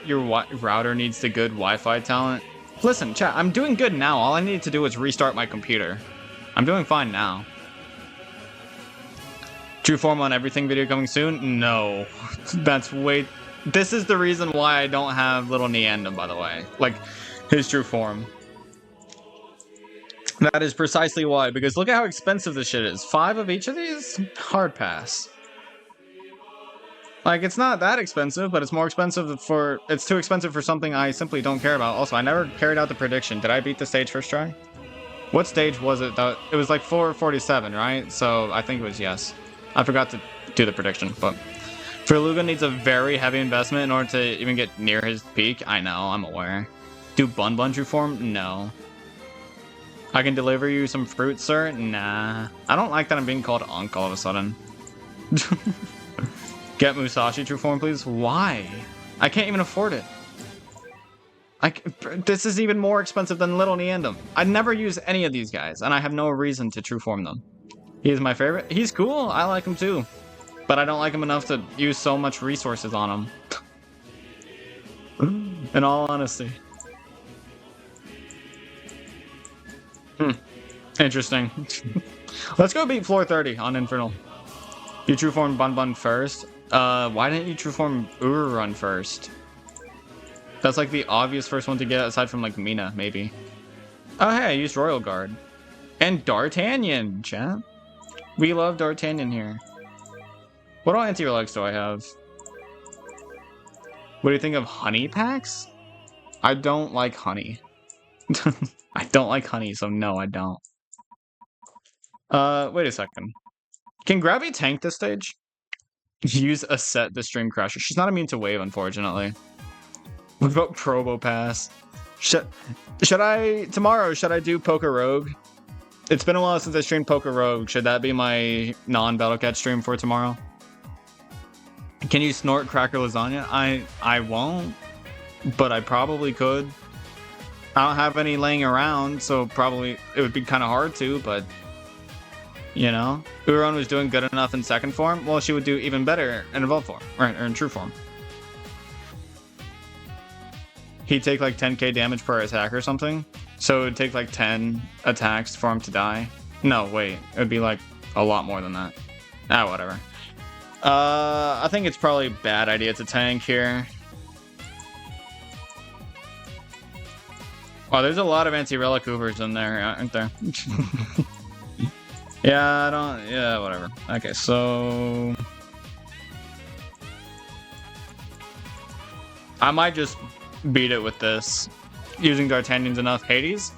router needs the good Wi-Fi talent. Listen, chat, I'm doing good now. All I need to do is restart my computer. I'm doing fine now. True form on everything video coming soon? No. That's way... This is the reason why I don't have Little Neandum, by the way. Like, his true form. That is precisely why, because look at how expensive this shit is. 5 of each of these? Hard pass. Like, it's not that expensive, but it's more expensive for... It's too expensive for something I simply don't care about. Also, I never carried out the prediction. Did I beat the stage first try? What stage was it? It was like 447, right? So, I think it was yes. I forgot to do the prediction, but... Furluga needs a very heavy investment in order to even get near his peak. I know, I'm aware. Do Bun Bun true form? No. I can deliver you some fruit, sir? Nah. I don't like that I'm being called Unk all of a sudden. Get Musashi true form, please. Why? I can't even afford it. This is even more expensive than Little Neandum. I'd never use any of these guys, and I have no reason to true form them. He's my favorite. He's cool. I like him too. But I don't like him enough to use so much resources on him. In all honesty. Interesting. Let's go beat floor 30 on Infernal. You true form Bun Bun first? Why didn't you true form Urarun first? That's like the obvious first one to get aside from like Mina, maybe. Oh hey, I used Royal Guard. And D'Artagnan, chat. We love D'Artagnan here. What all anti-relics do I have? What do you think of honey packs? I don't like honey. I don't like honey, so no, I don't. Wait a second. Can Gravity tank this stage? Use a set the Stream Crasher. She's not immune to wave, unfortunately. What about Probo Pass? Should I... Tomorrow, should I do Poker Rogue? It's been a while since I streamed Poker Rogue. Should that be my non-Battle Cat stream for tomorrow? Can you snort cracker lasagna? I won't, but I probably could. I don't have any laying around, so probably it would be kind of hard to, but you know, Uron was doing good enough in second form. Well, she would do even better in evolved form, or in true form. He'd take like 10k damage per attack or something, so it would take like 10 attacks for him to die. No, wait, it would be like a lot more than that. Ah, whatever. I think it's probably a bad idea to tank here. Oh, there's a lot of anti-relic Ubers in there, aren't there? Yeah, I don't... Yeah, whatever. Okay, so... I might just beat it with this. Using D'Artagnan's enough. Hades?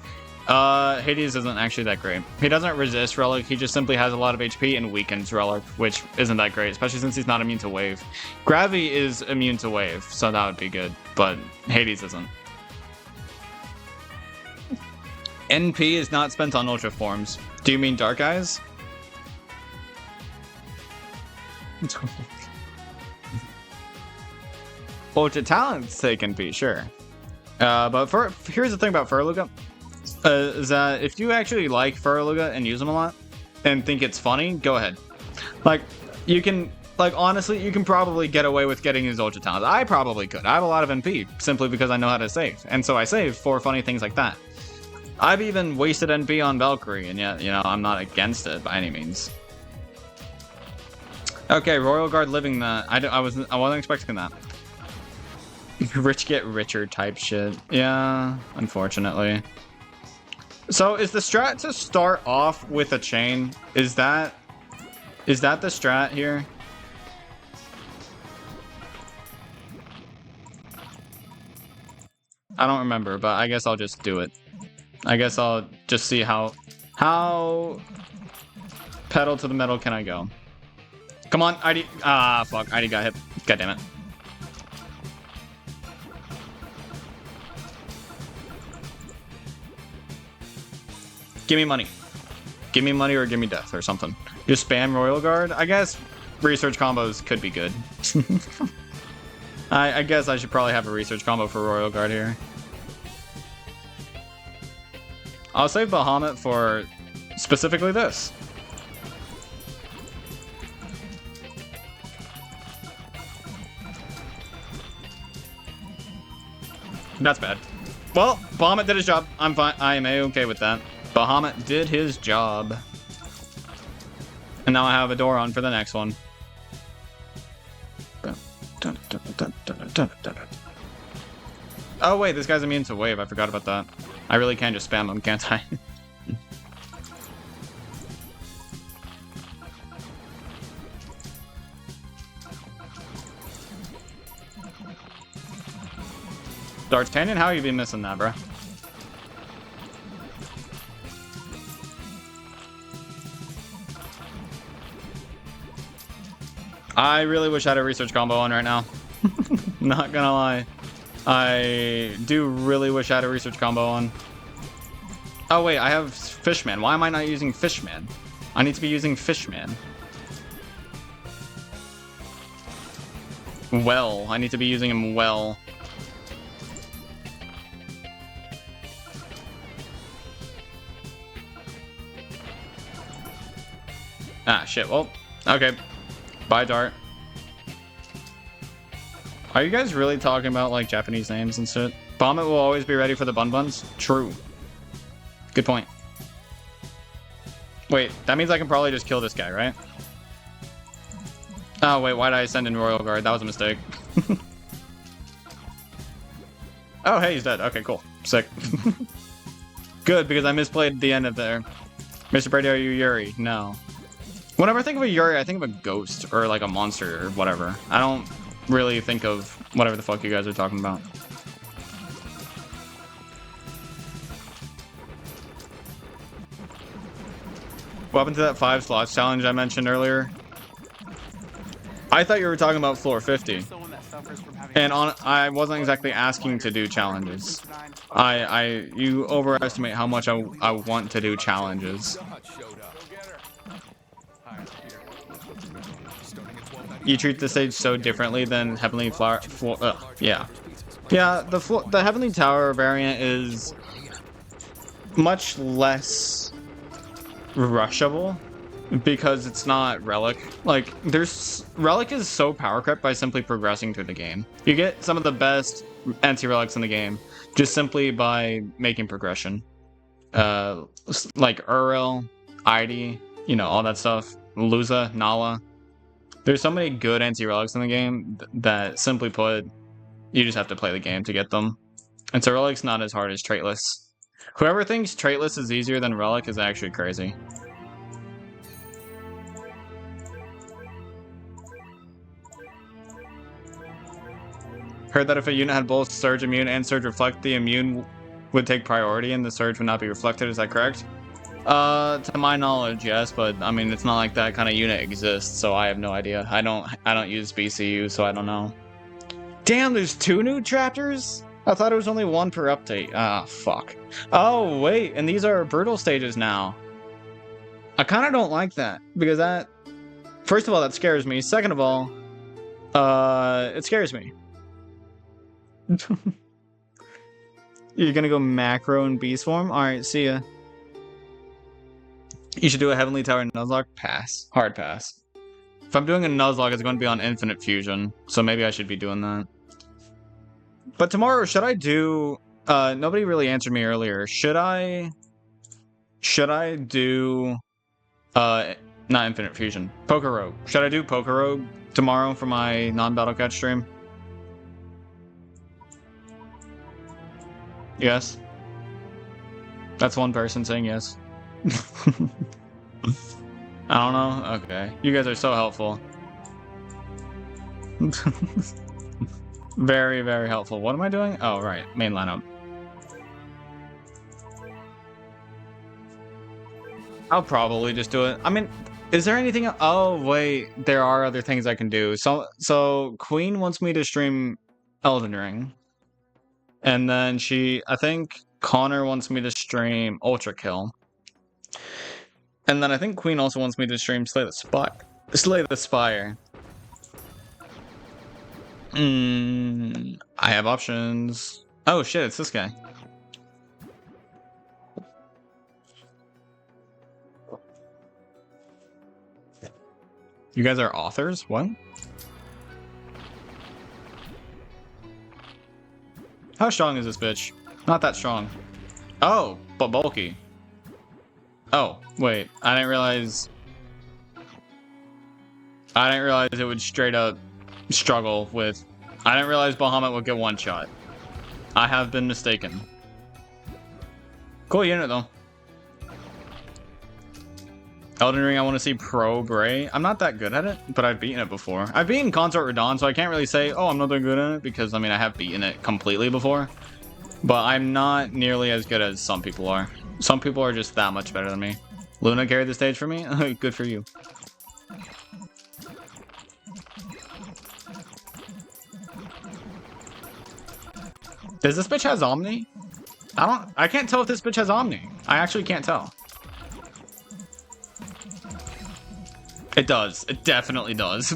Hades isn't actually that great. He doesn't resist Relic, he just simply has a lot of HP and weakens Relic, which isn't that great, especially since he's not immune to Wave. Gravity is immune to Wave, so that would be good, but Hades isn't. NP is not spent on Ultra Forms. Do you mean Dark Eyes? Ultra Talents take NP, sure. But here's the thing about Furluga. Is that if you actually like Furluga and use them a lot, and think it's funny, go ahead. Like, you can... Like, honestly, you can probably get away with getting his Ultra Talents. I probably could. I have a lot of NP, simply because I know how to save. And so I save for funny things like that. I've even wasted NP on Valkyrie, and yet, you know, I'm not against it by any means. Okay, Royal Guard living that. I wasn't expecting that. Rich get richer type shit. Yeah, unfortunately. So is the strat to start off with a chain? Is that the strat here? I don't remember, but I guess I'll just do it. I guess I'll just see how pedal to the metal can I go. Come on, ID. Ah, fuck. ID got hit. God damn it. Give me money. Give me money or give me death or something. Just spam Royal Guard. I guess research combos could be good. I guess I should probably have a research combo for Royal Guard here. I'll save Bahamut for specifically this. That's bad. Well, Bahamut did his job. I'm fine. I am A-okay with that. Bahamut did his job. And now I have a door on for the next one. Oh wait, this guy's immune to wave. I forgot about that. I really can just spam him, can't I? D'Artagnan, how you been missing that, bro? I really wish I had a research combo on right now. Not gonna lie. I do really wish I had a research combo on. Oh wait, I have Fishman. Why am I not using Fishman? I need to be using Fishman. Well, I need to be using him well. Ah, shit. Well, okay. Bye, Dart. Are you guys really talking about, like, Japanese names and shit? Bahamut will always be ready for the bun buns? True. Good point. Wait, that means I can probably just kill this guy, right? Oh, wait, why did I send in Royal Guard? That was a mistake. Oh, hey, he's dead. Okay, cool. Sick. Good, because I misplayed the end of there. Mr. Brady, are you Yuri? No. Whenever I think of a Yuri, I think of a ghost or like a monster or whatever. I don't really think of whatever the fuck you guys are talking about. What happened to that 5 slots challenge I mentioned earlier? I thought you were talking about floor 50. And I wasn't exactly asking to do challenges. You overestimate how much I want to do challenges. You treat the stage so differently than Heavenly Flower. Yeah. Yeah, the Heavenly Tower variant is much less rushable because it's not Relic. Like, Relic is so power crept by simply progressing through the game. You get some of the best anti-relics in the game just simply by making progression. Like Uriel, ID, you know, all that stuff. Luza, Nala. There's so many good anti-relics in the game that, simply put, you just have to play the game to get them. And so Relic's not as hard as Traitless. Whoever thinks traitless is easier than relic is actually crazy. Heard that if a unit had both Surge Immune and Surge Reflect, the Immune would take priority and the Surge would not be reflected. Is that correct? To my knowledge, yes, but I mean, it's not like that kind of unit exists, so I have no idea. I don't use BCU, so I don't know. Damn, there's 2 new chapters? I thought it was only 1 per update. Ah, fuck. Oh, wait, and these are brutal stages now. I kind of don't like that, because that... First of all, that scares me. Second of all, it scares me. You're gonna go macro and beast form? Alright, see ya. You should do a Heavenly Tower Nuzlocke? Pass. Hard pass. If I'm doing a Nuzlocke, it's going to be on Infinite Fusion, so maybe I should be doing that. But tomorrow, should I do... nobody really answered me earlier. Should I do... not Infinite Fusion. Poker Rogue. Should I do Poker Rogue tomorrow for my non-Battle Cat stream? Yes. That's one person saying yes. I don't know. Okay. You guys are so helpful. Very, very helpful. What am I doing? Oh, right. Main lineup. I'll probably just do it. I mean, is there anything... Oh, wait. There are other things I can do. So Queen wants me to stream Elden Ring. And then I think Connor wants me to stream Ultra Kill. And then I think Queen also wants me to stream Slay the Spire. I have options. Oh shit, it's this guy. You guys are authors? What? How strong is this bitch? Not that strong. Oh, but bulky. Oh, wait. I didn't realize it would straight up struggle with... I didn't realize Bahamut would get one shot. I have been mistaken. Cool unit, though. Elden Ring, I want to see Pro Bray. I'm not that good at it, but I've beaten it before. I've beaten Consort Radon, so I can't really say, oh, I'm not that good at it, because, I mean, I have beaten it completely before. But I'm not nearly as good as some people are. Some people are just that much better than me. Luna carried the stage for me? Good for you. Does this bitch has Omni? I can't tell if this bitch has Omni. I actually can't tell. It does. It definitely does.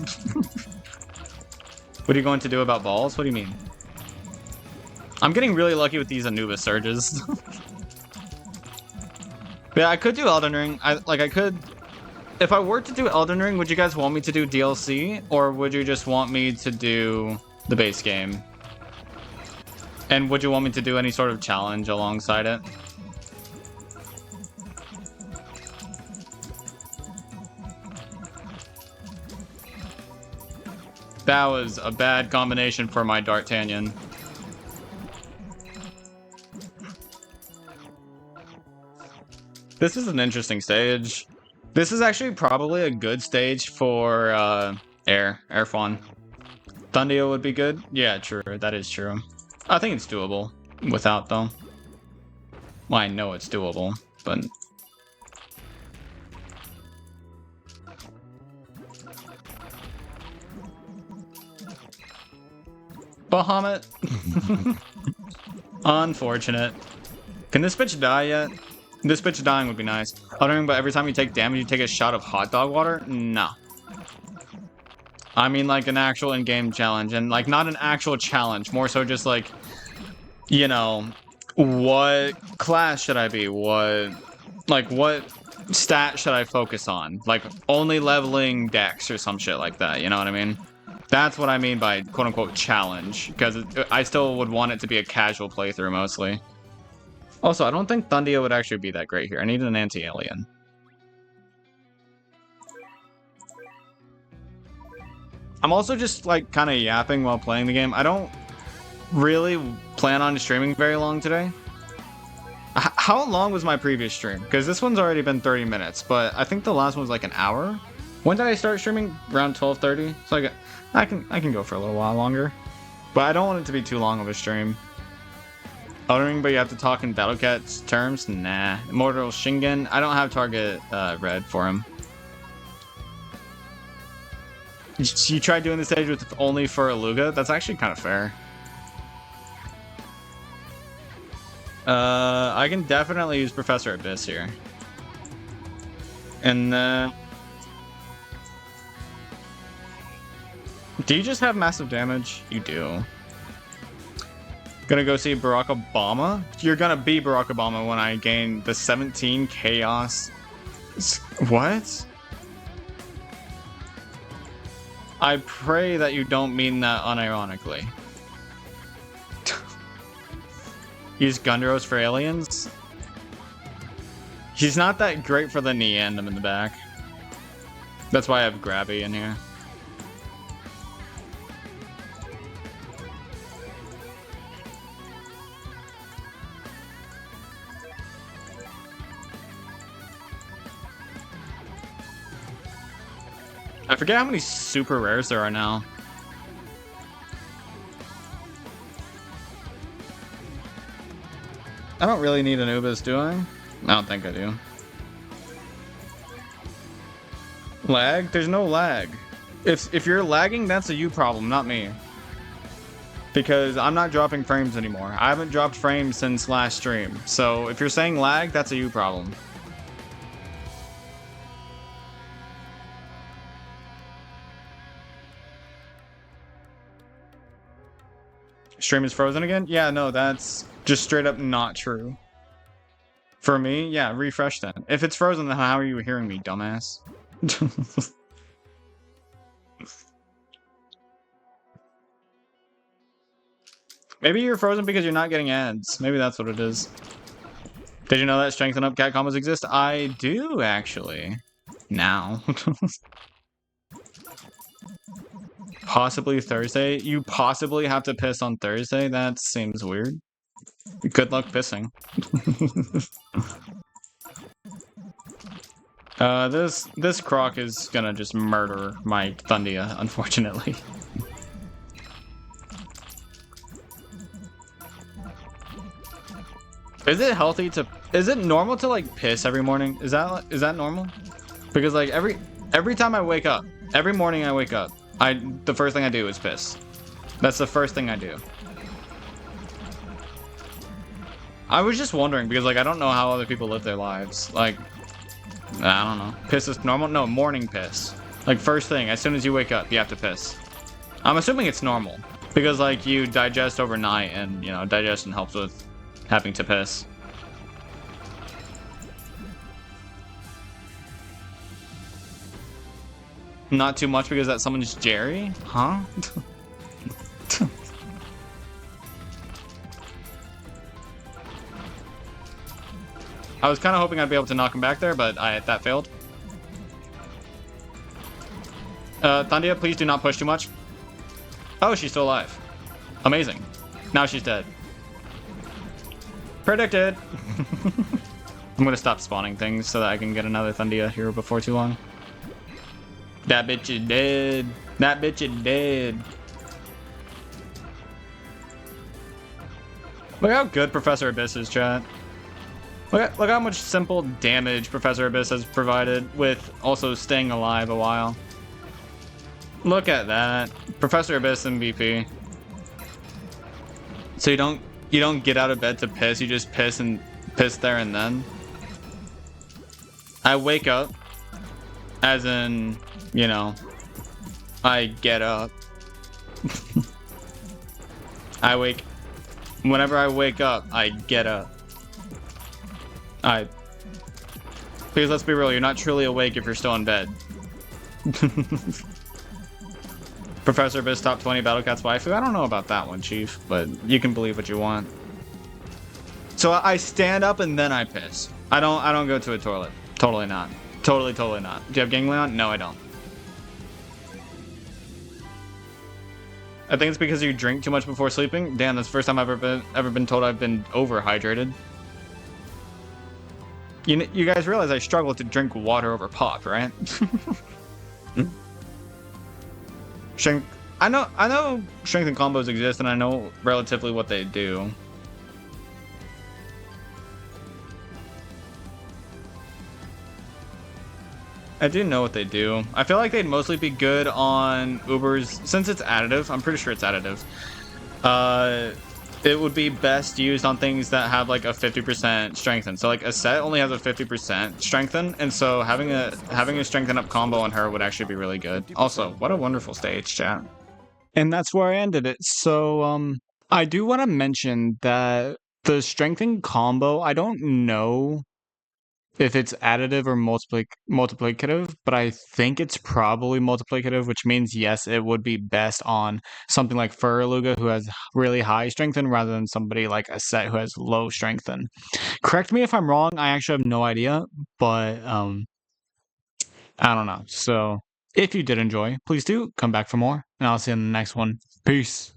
What are you going to do about balls? What do you mean? I'm getting really lucky with these Anubis surges. Yeah, I could do Elden Ring. I could... If I were to do Elden Ring, would you guys want me to do DLC? Or would you just want me to do the base game? And would you want me to do any sort of challenge alongside it? That was a bad combination for my D'Artagnan. This is an interesting stage. This is actually probably a good stage for Air Fawn. Thundio would be good. Yeah, true. That is true. I think it's doable without, though. Well, I know it's doable, but... Bahamut. Unfortunate. Can this bitch die yet? This bitch dying would be nice. But every time you take damage, you take a shot of hot dog water? No. I mean, like, an actual in-game challenge. And, like, not an actual challenge. More so just, like, you know, what class should I be? What stat should I focus on? Like, only leveling Dex or some shit like that. You know what I mean? That's what I mean by quote-unquote challenge. Because I still would want it to be a casual playthrough, mostly. Also, I don't think Thundio would actually be that great here. I need an anti-alien. I'm also just, like, kind of yapping while playing the game. I don't really plan on streaming very long today. How long was my previous stream? Because this one's already been 30 minutes, but I think the last one was like an hour. When did I start streaming? Around 12:30. So I can go for a little while longer, but I don't want it to be too long of a stream. Uttering, but you have to talk in Battle Cats terms? Nah. Immortal Shingen? I don't have target red for him. You tried doing the stage with only for Aluga? That's actually kind of fair. I can definitely use Professor Abyss here. And do you just have massive damage? You do. Gonna go see Barack Obama? You're gonna be Barack Obama when I gain the 17 chaos. What? I pray that you don't mean that unironically. Use Gundros for aliens? He's not that great for the knee and him in the back. That's why I have Grabby in here. I forget how many super rares there are now. I don't really need Anubis, do I? I don't think I do. Lag? There's no lag. If you're lagging, that's a you problem, not me. Because I'm not dropping frames anymore. I haven't dropped frames since last stream. So if you're saying lag, that's a you problem. Stream is frozen again? Yeah, no, that's just straight up not true. For me, yeah, refresh then. If it's frozen, then how are you hearing me, dumbass? Maybe you're frozen because you're not getting ads. Maybe that's what it is. Did you know that strength and up cat combos exist? I do, actually. Now. Possibly Thursday? You possibly have to piss on Thursday? That seems weird. Good luck pissing. This croc is gonna just murder my Thundia, unfortunately. Is it healthy to... Is it normal to, like, piss every morning? Is that normal? Because, like, every time I wake up, every morning I wake up, the first thing I do is piss. That's the first thing I do. I was just wondering, because, like, I don't know how other people live their lives. Like, I don't know. Piss is normal? No, morning piss. Like, first thing, as soon as you wake up, you have to piss. I'm assuming it's normal. Because, like, you digest overnight, and, you know, digestion helps with having to piss. Not too much because that someone's Jerry? Huh? I was kind of hoping I'd be able to knock him back there, but that failed. Thundia, please do not push too much. Oh, she's still alive. Amazing. Now she's dead. Predicted! I'm gonna stop spawning things so that I can get another Thundia here before too long. That bitch is dead. That bitch is dead. Look how good Professor Abyss is, chat. Look how much simple damage Professor Abyss has provided with also staying alive a while. Look at that. Professor Abyss MVP. So you don't get out of bed to piss, you just piss there and then. I wake up, as in, you know, I get up. Whenever I wake up, I get up. Please, let's be real, you're not truly awake if you're still in bed. Professor Abyss top 20 Battle Cats waifu? I don't know about that one, Chief, but you can believe what you want. So I stand up and then I piss. I don't go to a toilet. Totally not. Totally not. Do you have ganglion? No, I don't. I think it's because you drink too much before sleeping. Damn, that's the first time I've ever been told I've been overhydrated. You guys realize I struggle to drink water over pop, right? Strength. I know strength and combos exist, and I know relatively what they do. I do know what they do. I feel like they'd mostly be good on Ubers, since it's additive. I'm pretty sure it's additive. It would be best used on things that have like a 50% strengthen. So like a set only has a 50% strengthen, and so having a strengthen up combo on her would actually be really good. Also, what a wonderful stage, chat. And that's where I ended it. So I do want to mention that the strengthen combo, I don't know if it's additive or multiplicative, but I think it's probably multiplicative, which means yes, it would be best on something like Furluga, who has really high strengthen, rather than somebody like a set who has low strengthen. Correct me if I'm wrong. I actually have no idea, but I don't know. So if you did enjoy, please do come back for more, and I'll see you in the next one. Peace.